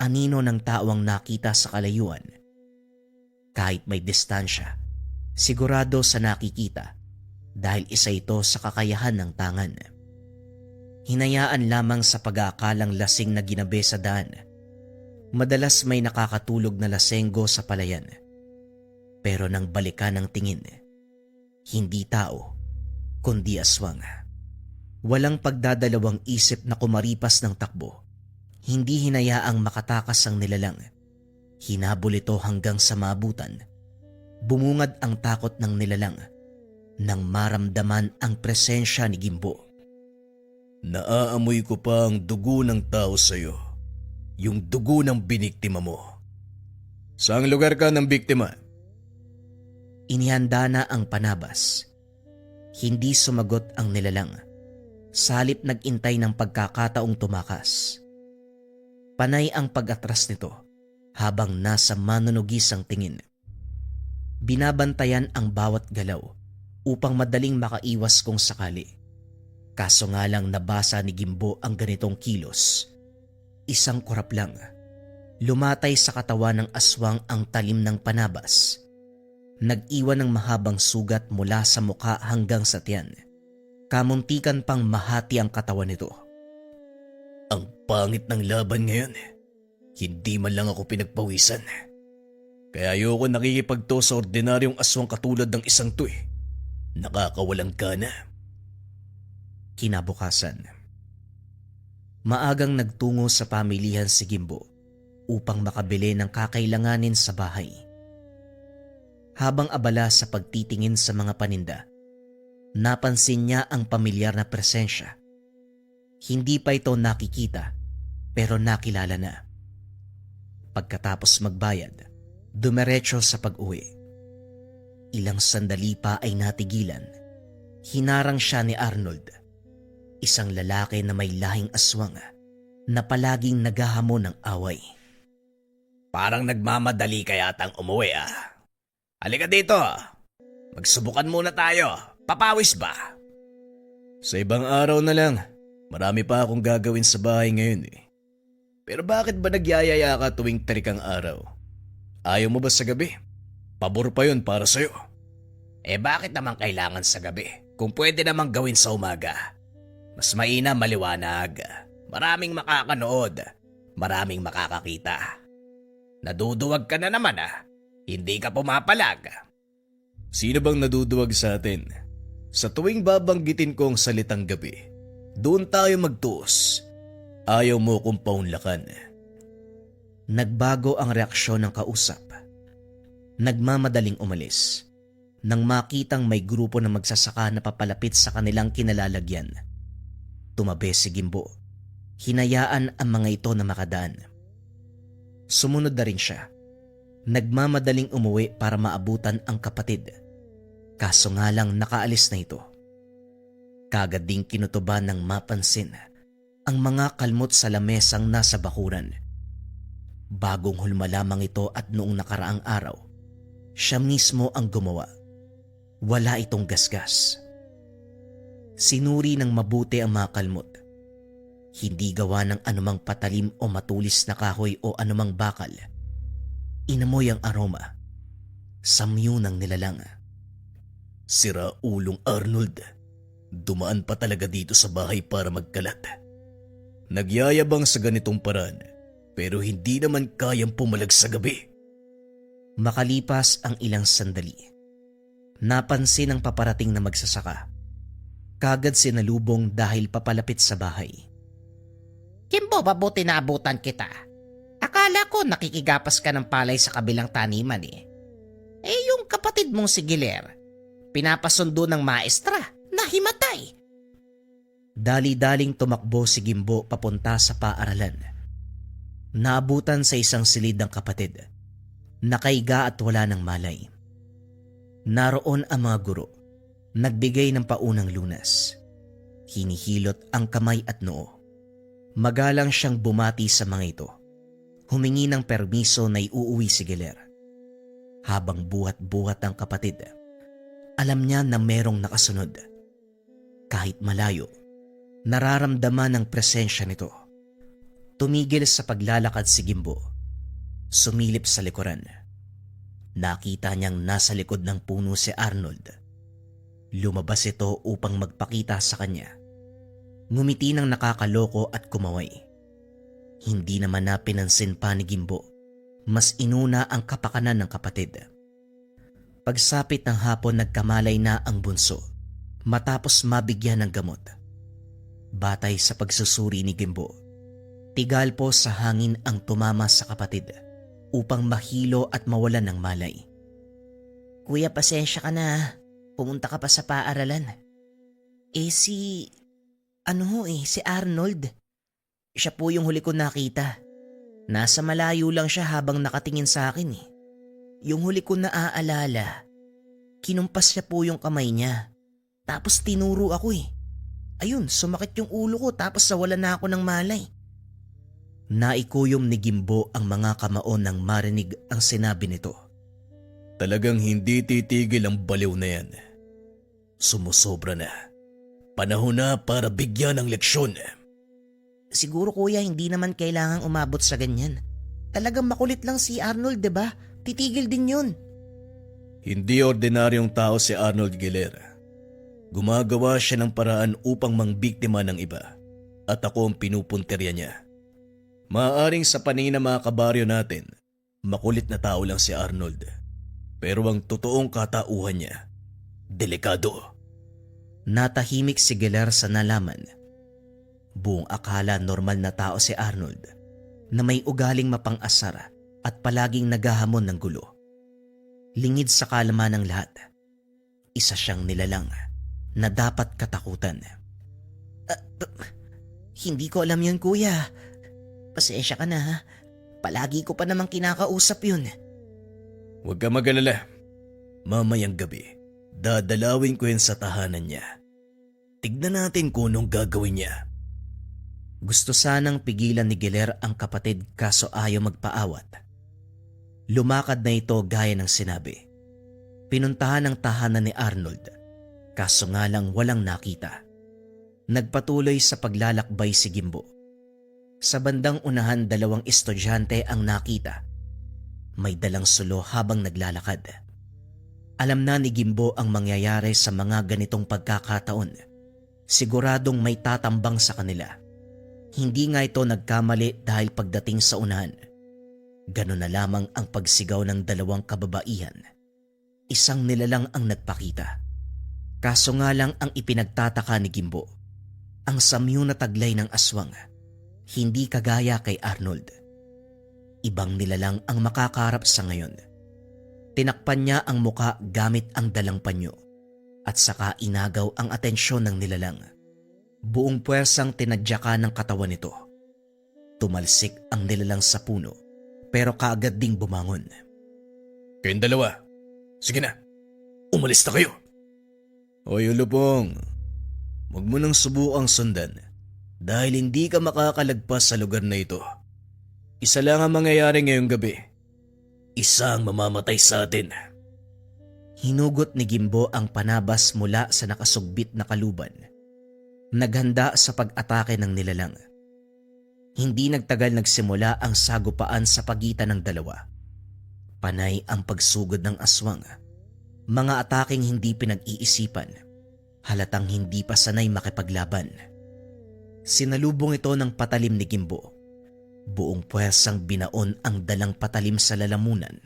anino ng tao ang nakita sa kalayuan. Kahit may distansya, sigurado sa nakikita dahil isa ito sa kakayahan ng tangan. Hinayaan lamang sa pag-aakalang lasing na ginabi sa daan. Madalas may nakakatulog na lasenggo sa palayan. Pero nang balikan ng tingin, hindi tao, kundi aswang. Walang pagdadalawang isip na kumaripas ng takbo. Hindi hinayaang makatakas ang nilalang. Hinabol ito hanggang sa maabutan. Bumungad ang takot ng nilalang nang maramdaman ang presensya ni Gimbo. Naaamoy ko pa ang dugo ng tao sa'yo. Yung dugo ng biniktima mo. Saang lugar ka ng biktima? Inihanda na ang panabas. Hindi sumagot ang nilalang. Salip nag-intay ng pagkakataong tumakas. Panay ang pag-atras nito habang nasa manunugis ang tingin. Binabantayan ang bawat galaw upang madaling makaiwas kung sakali. Kaso nga lang nabasa ni Gimbo ang ganitong kilos. Isang kurap lang. Lumatay sa katawan ng aswang ang talim ng panabas. Nag-iwan ng mahabang sugat mula sa mukha hanggang sa tiyan. Kamuntikan pang mahati ang katawan nito. Ang pangit ng laban ngayon. Hindi man lang ako pinagpawisan. Kaya ayoko nakikipagto sa ordinaryong aswang katulad ng isang to eh. Nakakawalang gana. Kinabukasan, maagang nagtungo sa pamilihan si Gimbo upang makabili ng kakailanganin sa bahay. Habang abala sa pagtitingin sa mga paninda, napansin niya ang pamilyar na presensya. Hindi pa ito nakikita pero nakilala na. Pagkatapos magbayad, dumiretso sa pag-uwi. Ilang sandali pa ay natigilan. Hinarang siya ni Arnold, isang lalaki na may lahing aswang na palaging naghahamon ng away. Parang nagmamadali ka yatang umuwi ah. Halika dito. Magsubukan muna tayo. Papawis ba? Sa ibang araw na lang. Marami pa akong gagawin sa bahay ngayon eh. Pero bakit ba nagyayaya ka tuwing tarikang araw? Ayaw mo ba sa gabi? Pabor pa yun para sa'yo. Bakit naman kailangan sa gabi? Kung pwede namang gawin sa umaga. Mas mainam maliwanag. Maraming makakanood. Maraming makakakita. Naduduwag ka na naman Hindi ka pumapalag. Sino bang naduduwag sa atin? Sa tuwing babanggitin ko ang salitang gabi, doon tayo magtuos. Ayaw mo kong paunlakan. Nagbago ang reaksyon ng kausap. Nagmamadaling umalis. Nang makitang may grupo na magsasaka na papalapit sa kanilang kinalalagyan. Tumabi si Gimbo. Hinayaan ang mga ito na makadaan. Sumunod na rin siya. Nagmamadaling umuwi para maabutan ang kapatid. Kaso nga lang nakaalis na ito. Kagad ding kinutuban ng mapansin ang mga kalmot sa lamesang nasa bakuran. Bagong hulma lamang ito at noong nakaraang araw, siya mismo ang gumawa. Wala itong gasgas. Sinuri ng mabuti ang mga kalmot. Hindi gawa ng anumang patalim o matulis na kahoy o anumang bakal. Inamoy ang aroma. Samyo ng nilalang. Sira ulong Arnold. Dumaan pa talaga dito sa bahay para magkalat. Nagyayabang sa ganitong paraan, pero hindi naman kayang pumalag sa gabi. Makalipas ang ilang sandali, napansin ang paparating na magsasaka. Kagad sinalubong dahil papalapit sa bahay. Kimbo, mabuti na abutan kita. Akala ko nakikigapas ka ng palay sa kabilang taniman yung kapatid mong si Giler, pinapasundo ng maestra na himatay. Dali-daling tumakbo si Gimbo papunta sa paaralan. Naabutan sa isang silid ng kapatid. Nakaiga at wala ng malay. Naroon ang mga guro. Nagbigay ng paunang lunas. Hinihilot ang kamay at noo. Magalang siyang bumati sa mga ito. Humingi ng permiso na iuuwi si Giler. Habang buhat-buhat ang kapatid, alam niya na merong nakasunod. Kahit malayo, nararamdaman ang presensya nito. Tumigil sa paglalakad si Gimbo. Sumilip sa likuran. Nakita niyang nasa likod ng puno si Arnold. Lumabas ito upang magpakita sa kanya. Ngumiti ng nakakaloko at kumaway. Hindi naman na pinansin pa ni Gimbo. Mas inuna ang kapakanan ng kapatid. Pagsapit ng hapon, nagkamalay na ang bunso matapos mabigyan ng gamot. Batay sa pagsusuri ni Gimbo, tigal po sa hangin ang tumama sa kapatid upang mahilo at mawalan ng malay. Kuya, pasensya ka na. Pumunta ka pa sa paaralan. Si Arnold. Siya po yung huli ko nakita. Nasa malayo lang siya habang nakatingin sa akin Yung huli ko naaalala, kinumpas niya po yung kamay niya. Tapos tinuro ako Ayun, sumakit yung ulo ko tapos nawalan na ako ng malay. Naikuyom ni Gimbo ang mga kamao nang marinig ang sinabi nito. Talagang hindi titigil ang baliw na yan. Sumusobra na. Panahon na para bigyan ng leksyon. Siguro kuya, hindi naman kailangang umabot sa ganyan. Talagang makulit lang si Arnold, 'di ba? Titigil din yun. Hindi ordinaryong tao si Arnold Giler. Gumagawa siya ng paraan upang mangbiktima ng iba. At ako ang pinupunterya niya. Maaaring sa paningin ng mga kabaryo natin, makulit na tao lang si Arnold. Pero ang totoong katauhan niya, delikado. Natahimik si Giler sa nalaman. Buong akala normal na tao si Arnold na may ugaling mapang-asar at palaging naghahamon ng gulo. Lingid sa kalaman ng lahat, isa siyang nilalang na dapat katakutan. Hindi ko alam yun, kuya. Pasensya ka na Palagi ko pa namang kinakausap yun. Huwag ka mag-alala. Mamayang gabi, dadalawin ko yan sa tahanan niya. Tignan natin kung anong gagawin niya. Gusto sanang pigilan ni Giler ang kapatid kaso ayaw magpaawat. Lumakad na ito gaya ng sinabi. Pinuntahan ang tahanan ni Arnold, kaso nga lang walang nakita. Nagpatuloy sa paglalakbay si Gimbo. Sa bandang unahan, 2 estudyante ang nakita. May dalang sulo habang naglalakad. Alam na ni Gimbo ang mangyayari sa mga ganitong pagkakataon. Siguradong may tatambang sa kanila. Hindi nga ito nagkamali dahil pagdating sa unahan. Ganun na lamang ang pagsigaw ng dalawang kababaihan. Isang nilalang ang nagpakita. Kaso nga lang ang ipinagtataka ni Gimbo, ang samyu na taglay ng aswang, hindi kagaya kay Arnold. Ibang nilalang ang makakarap sa ngayon. Tinakpan niya ang muka gamit ang dalang panyo at saka inagaw ang atensyon ng nilalang. Buong puwersang tinadyakan ng katawan nito. Tumalsik ang nilalang sa puno pero kaagad ding bumangon. Kayong dalawa, sige na, umalis na kayo. Hoy Ulupong, huwag mo nang subukang sundan dahil hindi ka makakalagpas sa lugar na ito. Isa lang ang mangyayari ngayong gabi. Isa ang mamamatay sa atin. Hinugot ni Gimbo ang panabas mula sa nakasugbit na kaluban. Naghanda sa pag-atake ng nilalang. Hindi nagtagal nagsimula ang sagupaan sa pagitan ng dalawa. Panay ang pagsugod ng aswang. Mga ataking hindi pinag-iisipan. Halatang hindi pa sanay makipaglaban. Sinalubong ito ng patalim ni Gimbo. Buong puwersang binaon ang dalang patalim sa lalamunan.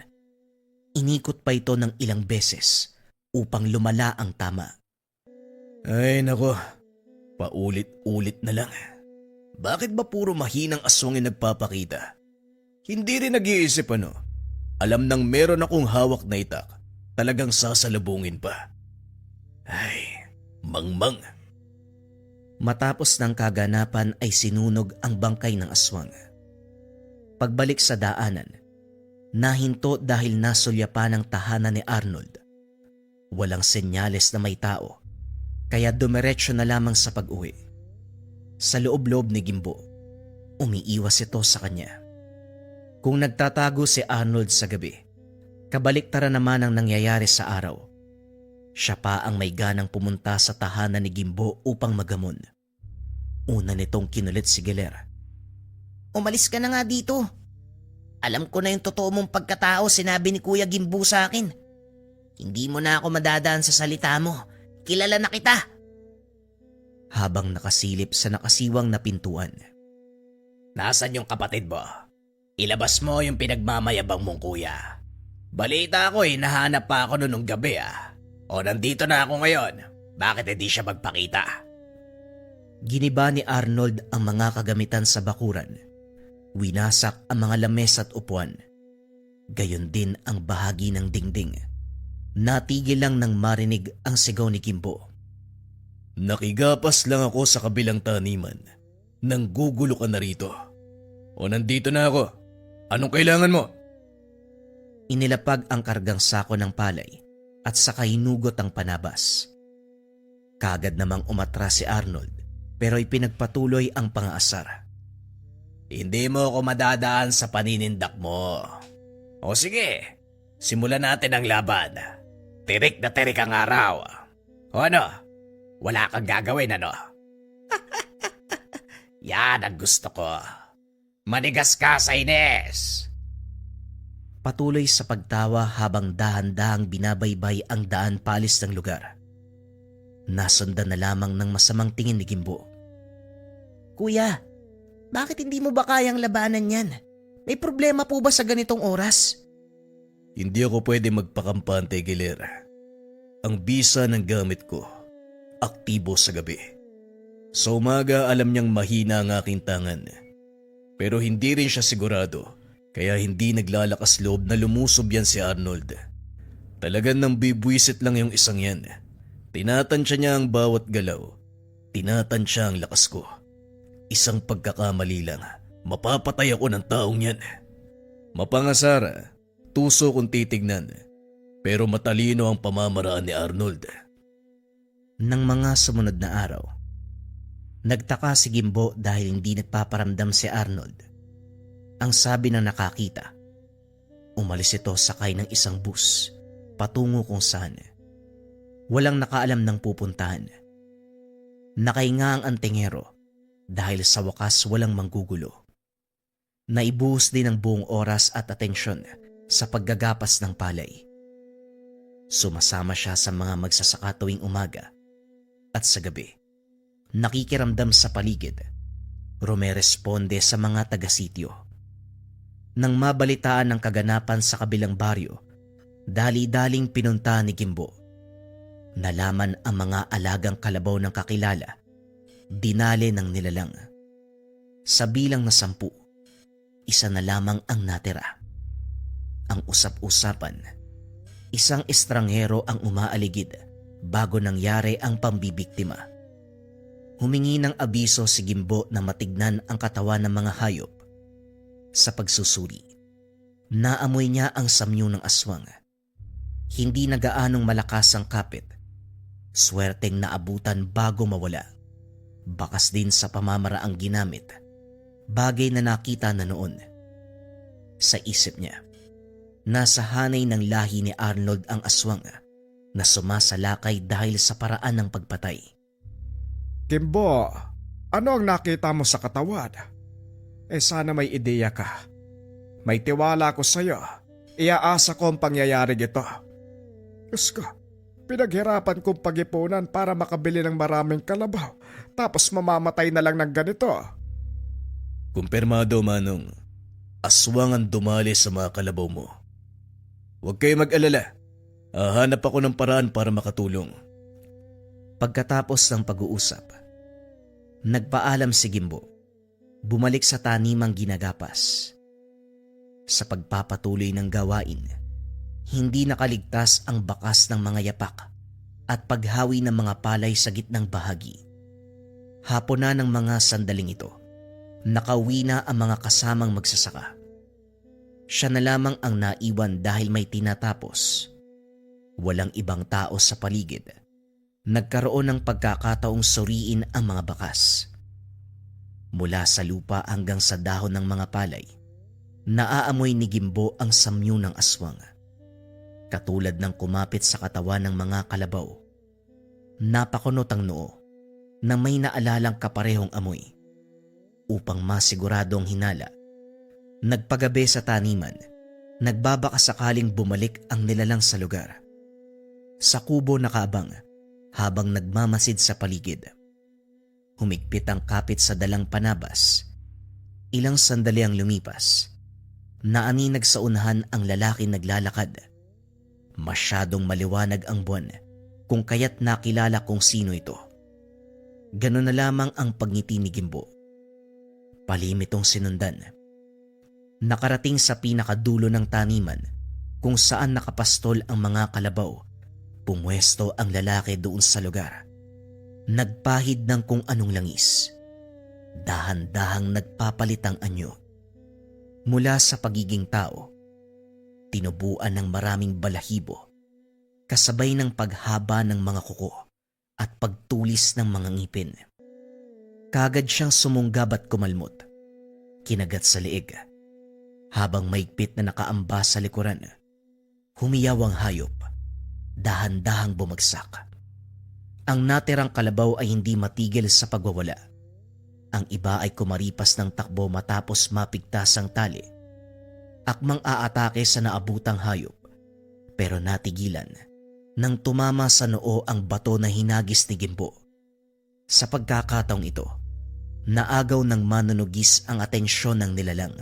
Inikot pa ito ng ilang beses upang lumala ang tama. Ay nako, paulit-ulit na lang. Bakit ba puro mahinang aswang yung nagpapakita? Hindi rin nag-iisip ano. Alam nang meron akong hawak na itak, talagang sasalubungin pa. Ay, mangmang. Matapos ng kaganapan ay sinunog ang bangkay ng aswang. Pagbalik sa daanan, nahinto dahil nasulyapan ang tahanan ni Arnold. Walang senyales na may tao, kaya dumiretso na lamang sa pag-uwi. Sa loob-loob ni Gimbo, umiiwas ito sa kanya. Kung nagtatago si Arnold sa gabi, kabaliktaran naman ang nangyayari sa araw. Siya pa ang may ganang pumunta sa tahanan ni Gimbo upang magamon. Una nitong kinulit si Giler. Umalis ka na nga dito. Alam ko na yung totoo mong pagkatao, sinabi ni Kuya Gimbo sa akin. Hindi mo na ako madadaan sa salita mo. Kilala na kita. Habang nakasilip sa nakasiwang na pintuan. Nasaan yung kapatid mo? Ilabas mo yung pinagmamayabang mong kuya. Balita ko nahanap pa ako noong gabi O nandito na ako ngayon. Bakit hindi siya magpakita? Giniba ni Arnold ang mga kagamitan sa bakuran. Winasak ang mga lamesa at upuan. Gayon din ang bahagi ng dingding. Natigil lang nang marinig ang sigaw ni Gimbo. Nakigapas lang ako sa kabilang taniman. Nanggugulo ka na rito. O nandito na ako. Anong kailangan mo? Inilapag ang kargang sako ng palay at saka hinugot ang panabas. Kagad namang umatras si Arnold pero ipinagpatuloy ang pangaasar. Hindi mo ako madadaan sa paninindak mo. O sige, simulan natin ang laban. Tirik na tirik ang araw. O ano? Wala kang gagawin ano? Yan ang gusto ko. Manigas ka sa Ines. Patuloy sa pagtawa habang dahan-dahang binabaybay ang daan palis ng lugar. Nasundan na lamang ng masamang tingin ni Gimbo. Kuya, bakit hindi mo ba kayang labanan yan? May problema po ba sa ganitong oras? Hindi ako pwede magpakampante, Giler. Ang bisa ng gamit ko, aktibo sa gabi. Sa umaga alam niyang mahina ang aking tangan. Pero hindi rin siya sigurado, kaya hindi naglalakas loob na lumusob yan si Arnold. Talagang nang bibwisit lang yung isang yan. Tinatansya niya ang bawat galaw. Tinatansya ang lakas ko. Isang pagkakamali lang, mapapatay ako ng taong yan. Mapangasara, tuso kung titignan. Pero matalino ang pamamaraan ni Arnold. Nang mga sumunod na araw, nagtaka si Gimbo dahil hindi nagpaparamdam si Arnold. Ang sabi ng nakakita, umalis ito sakay ng isang bus patungo kung saan. Walang nakaalam ng pupuntahan. Nakahinga ang antingero dahil sa wakas walang manggugulo. Naibuhos din ang buong oras at atensyon sa paggagapas ng palay. Sumasama siya sa mga magsasaka tuwing umaga at sa gabi. Nakikiramdam sa paligid. Rumeresponde sa mga taga-sityo. Nang mabalitaan ng kaganapan sa kabilang baryo, dali-daling pinunta ni Gimbo. Nalaman ang mga alagang kalabaw ng kakilala. Dinali ng nilalang. Sa bilang na 10, isa na lamang ang natira. Ang usap-usapan, isang estranghero ang umaaligid bago nangyari ang pambibiktima. Humingi ng abiso si Gimbo na matignan ang katawan ng mga hayop. Sa pagsusuri, naamoy niya ang samyo ng aswang. Hindi na gaanong malakas ang kapit. Swerteng naabutan bago mawala. Bakas din sa pamamaraang ginamit. Bagay na nakita na noon. Sa isip niya, nasa hanay ng lahi ni Arnold ang aswang na sumasalakay dahil sa paraan ng pagpatay. Gimbo, ano ang nakita mo sa katawan? Sana may ideya ka. May tiwala ko sa'yo. Iaasa ko ang pangyayaring ito. Diyos ko, pinaghirapan kong pag-ipunan para makabili ng maraming kalabaw, tapos mamamatay na lang ng ganito. Kumpirmado, Manong. Aswang ang dumali sa mga kalabaw mo. Huwag kayo mag-alala. Hahanap ako ng paraan para makatulong. Pagkatapos ng pag-uusap, nagpaalam si Gimbo. Bumalik sa tanimang ginagapas. Sa pagpapatuloy ng gawain, hindi nakaligtas ang bakas ng mga yapak at paghawi ng mga palay sa gitnang bahagi. Hapon na ng mga sandaling ito, nakauwi na ang mga kasamang magsasaka. Siya na lamang ang naiwan dahil may tinatapos. Walang ibang tao sa paligid. Nagkaroon ng pagkakataong suriin ang mga bakas. Mula sa lupa hanggang sa dahon ng mga palay, naaamoy ni Gimbo ang samyo ng aswang. Katulad ng kumapit sa katawan ng mga kalabaw. Napakunot ang noo na may naalalang kaparehong amoy. Upang masiguradong hinala, nagpagabi sa taniman, nagbabaka sakaling bumalik ang nilalang sa lugar. Sa kubo nakaabang habang nagmamasid sa paligid. Humigpit ang kapit sa dalang panabas. Ilang sandali ang lumipas. Naaninag sa unahan ang lalaki naglalakad. Masyadong maliwanag ang buwan kung kaya't nakilala kung sino ito. Ganun na lamang ang pagngiti ni Gimbo. Palim itong sinundan. Nakarating sa pinakadulo ng taniman kung saan nakapastol ang mga kalabaw. Pumwesto ang lalaki doon sa lugar. Nagpahid ng kung anong langis. Dahan-dahang nagpapalit ang anyo. Mula sa pagiging tao, tinubuan ng maraming balahibo, kasabay ng paghaba ng mga kuko at pagtulis ng mga ngipin. Kagad siyang sumunggab at kumalmot, kinagat sa leeg. Habang maigpit na nakaamba sa likuran, humiyaw ang hayop, dahan-dahang bumagsak. Ang natirang kalabaw ay hindi matigil sa pagwawala. Ang iba ay kumaripas ng takbo matapos mapigtas ang tali. Akmang aatake sa naabutang hayop, pero natigilan nang tumama sa noo ang bato na hinagis ni Gimbo. Sa pagkakataong ito, naagaw ng manunugis ang atensyon ng nilalang.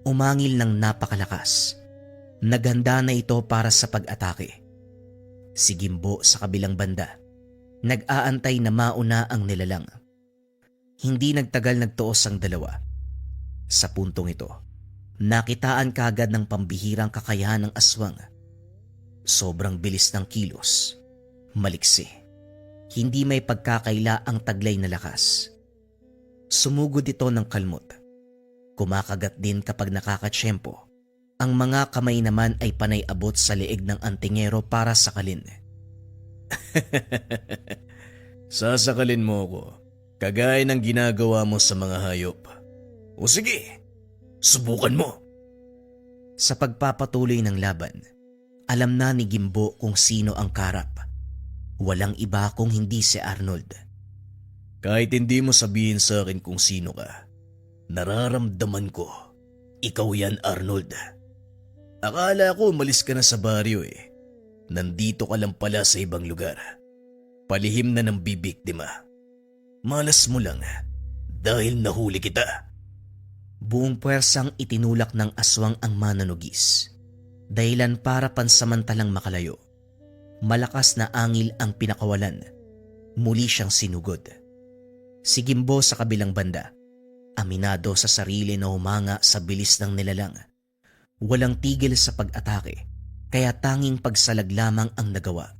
Umangil ng napakalakas. Naghanda na ito para sa pag-atake. Si Gimbo sa kabilang banda, nag-aantay na mauna ang nilalang. Hindi nagtagal nagtuos ang dalawa. Sa puntong ito, nakitaan kaagad ng pambihirang kakayahan ng aswang. Sobrang bilis ng kilos, maliksi. Hindi may pagkakaila ang taglay na lakas. Sumugod ito ng kalmot. Kumakagat din kapag nakakatsyempo. Ang mga kamay naman ay panay abot sa leeg ng antingero para sakalin. Sasakalin mo ko, kagaya ng ginagawa mo sa mga hayop. O sige, subukan mo. Sa pagpapatuloy ng laban, alam na ni Gimbo kung sino ang karap. Walang iba kung hindi si Arnold. Kahit hindi mo sabihin sa akin kung sino ka, nararamdaman ko, ikaw yan, Arnold. Akala ko umalis ka na sa baryo eh. Nandito ka lang pala sa ibang lugar. Palihim na ng bibiktima. Malas mo lang dahil nahuli kita. Buong puwersang itinulak ng aswang ang mananugis. Dahilan para pansamantalang makalayo. Malakas na angil ang pinakawalan. Muli siyang sinugod. Si Gimbo sa kabilang banda, aminado sa sarili na humanga sa bilis ng nilalang. Walang tigil sa pag-atake, kaya tanging pagsalag lamang ang nagawa.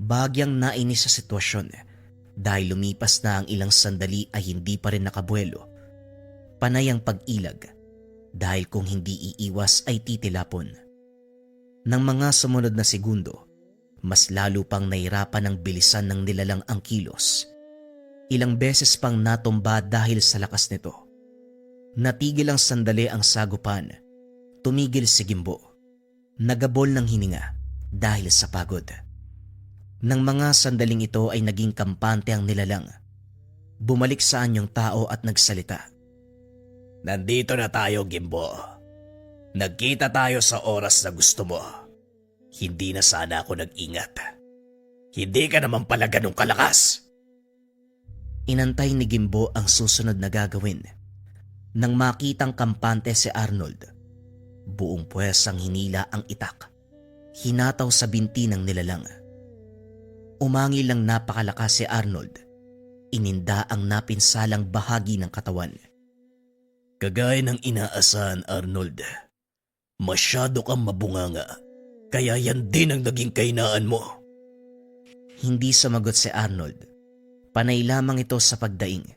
Bagyang nainis sa sitwasyon dahil lumipas na ang ilang sandali ay hindi pa rin nakabuelo. Panay ang pag-ilag dahil kung hindi iiwas ay titilapon. Nang mga sumunod na segundo, mas lalo pang nahirapan ng bilisan ng nilalang ang kilos. Ilang beses pang natumba dahil sa lakas nito. Natigil ang sandali ang sagupan. Tumigil si Gimbo. Nagabol ng hininga dahil sa pagod. Nang mga sandaling ito ay naging kampante ang nilalang. Bumalik sa anyong tao at nagsalita. Nandito na tayo, Gimbo. Nagkita tayo sa oras na gusto mo. Hindi na sana ako nag-ingat. Hindi ka naman pala ganun kalakas. Inantay ni Gimbo ang susunod na gagawin. Nang makitang kampante si Arnold, buong puwersang hinila ang itak. Hinataw sa binti ng nilalang. Umangil lang napakalakas si Arnold. Ininda ang napinsalang bahagi ng katawan. Kagaya ng inaasahan, Arnold. Masyado kang mabunganga. Kaya yan din ang naging kahinaan mo. Hindi sumagot si Arnold. Panay lamang ito sa pagdaing.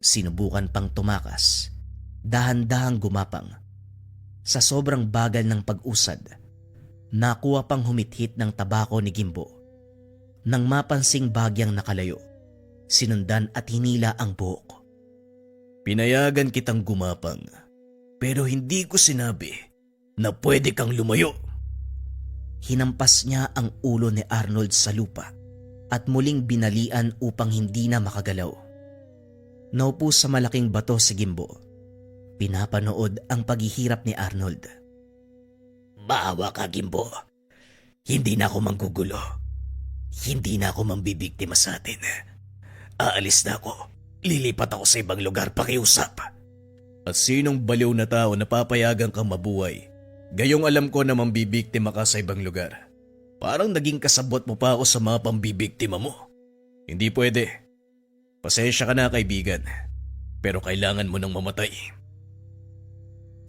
Sinubukan pang tumakas. Dahan-dahang gumapang. Sa sobrang bagal ng pag-usad, nakuha pang humithit ng tabako ni Gimbo. Nang mapansing bagyang nakalayo, sinundan at hinila ang buhok. Pinayagan kitang gumapang, pero hindi ko sinabi na pwede kang lumayo. Hinampas niya ang ulo ni Arnold sa lupa at muling binalian upang hindi na makagalaw. Naupo sa malaking bato si Gimbo. Pinapanood ang paghihirap ni Arnold. Maawa ka, Gimbo. Hindi na ako manggugulo. Hindi na ako mambibiktima sa atin. Aalis na ako. Lilipat ako sa ibang lugar pakiusap. At sinong baliw na tao na papayagan kang mabuhay? Gayong alam ko na mambibiktima ka sa ibang lugar. Parang naging kasabot mo pa ako sa mga pambibiktima mo. Hindi pwede. Pasensya ka na, kaibigan. Pero kailangan mo nang mamatay.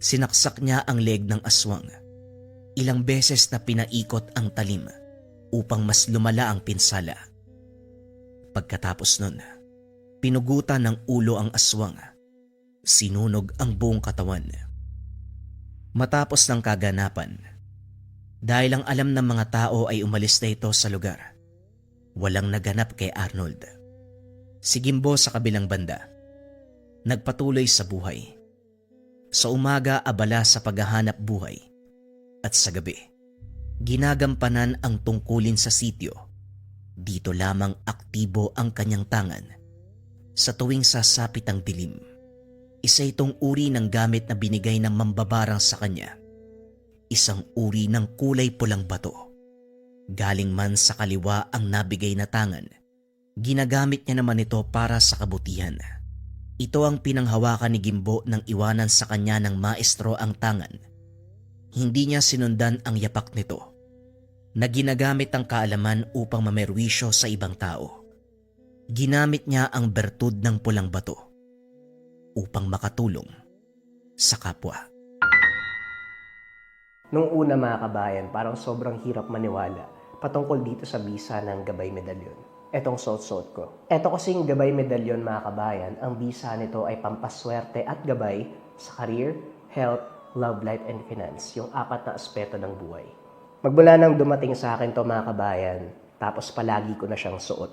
Sinaksak niya ang leg ng aswang. Ilang beses na pinaikot ang talim upang mas lumala ang pinsala. Pagkatapos nun, pinugutan ng ulo ang aswang. Sinunog ang buong katawan. Matapos ng kaganapan, dahil ang alam ng mga tao ay umalis na ito sa lugar, walang naganap kay Arnold. Si Gimbo sa kabilang banda, nagpatuloy sa buhay. Sa umaga abala sa paghahanap buhay at sa gabi, ginagampanan ang tungkulin sa sityo. Dito lamang aktibo ang kanyang tangan. Sa tuwing sasapit ang dilim, isa itong uri ng gamit na binigay ng mambabarang sa kanya. Isang uri ng kulay pulang bato. Galing man sa kaliwa ang nabigay na tangan, ginagamit niya naman ito para sa kabutihan. Ito ang pinanghawakan ni Gimbo nang iwanan sa kanya ng maestro ang tangan. Hindi niya sinundan ang yapak nito, na ginagamit ang kaalaman upang mamerwisyo sa ibang tao. Ginamit niya ang bertud ng pulang bato upang makatulong sa kapwa. Nung una mga kabayan, parang sobrang hirap maniwala patungkol dito sa bisa ng Gabay Medalyon. Etong suot-suot ko. Eto kasing Gabay Medalyon mga kabayan, ang bisa nito ay pampaswerte at gabay sa career, health, love life, and finance. Yung 4 na aspeto ng buhay. Magmula nang dumating sa akin to mga kabayan, tapos palagi ko na siyang suot,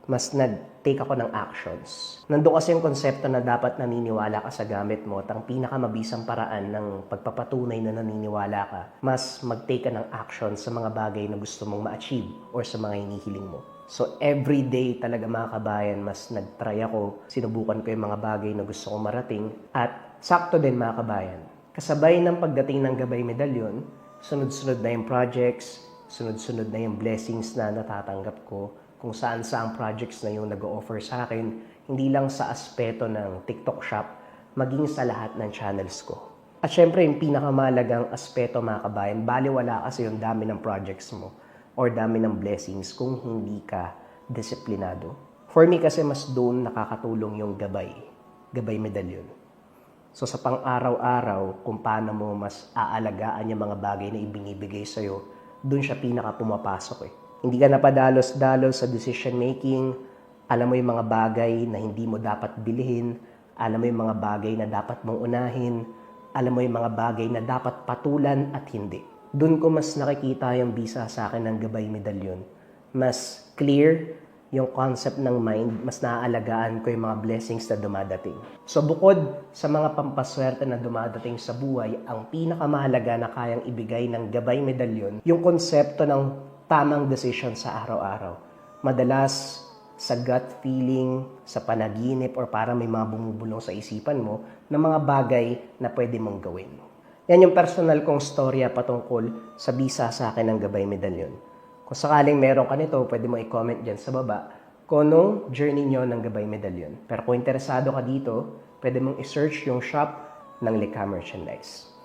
mas nag-take ako ng actions. Nandun kasi yung konsepto na dapat naniniwala ka sa gamit mo at ang pinakamabisang paraan ng pagpapatunay na naniniwala ka, mas mag-take ka ng action sa mga bagay na gusto mong ma-achieve or sa mga hinihiling mo. So every day talaga mga kabayan, mas nag-try ako, sinubukan ko yung mga bagay na gusto kong marating at sakto din mga kabayan. Kasabay ng pagdating ng Gabay Medalyon, sunod-sunod na yung projects, Sunod-sunod na yung blessings na natatanggap ko, kung saan-saang projects na yung nag-o-offer sa akin, hindi lang sa aspeto ng TikTok shop, maging sa lahat ng channels ko. At syempre, yung pinakamalagang aspeto mga kabayan, baliwala kasi yung dami ng projects mo or dami ng blessings kung hindi ka disiplinado. For me kasi mas doon nakakatulong yung gabay medalyon. So sa pang-araw-araw, kung paano mo mas aalagaan yung mga bagay na ibinibigay sa'yo, doon siya pinaka pumapasok eh. Hindi ka napadalos-dalos sa decision making, alam mo yung mga bagay na hindi mo dapat bilhin, alam mo yung mga bagay na dapat mong unahin, alam mo yung mga bagay na dapat patulan at hindi. Doon ko mas nakikita yung bisa sa akin ng gabay medalyon. Mas clear yung concept ng mind, mas naaalagaan ko yung mga blessings na dumadating. So bukod sa mga pampaswerte na dumadating sa buhay, ang pinakamahalaga na kayang ibigay ng gabay medalyon, yung konsepto ng tamang decision sa araw-araw. Madalas sa gut feeling, sa panaginip, or para may mga bumubulong sa isipan mo na mga bagay na pwede mong gawin. Yan yung personal kong storya patungkol sa bisa sa akin ng gabay medalyon. Kung sakaling meron ka nito, pwede mo i-comment dyan sa baba kung anong journey nyo ng gabay medalyon. Pero kung interesado ka dito, pwede mong i-search yung shop ng Likha Merchandise.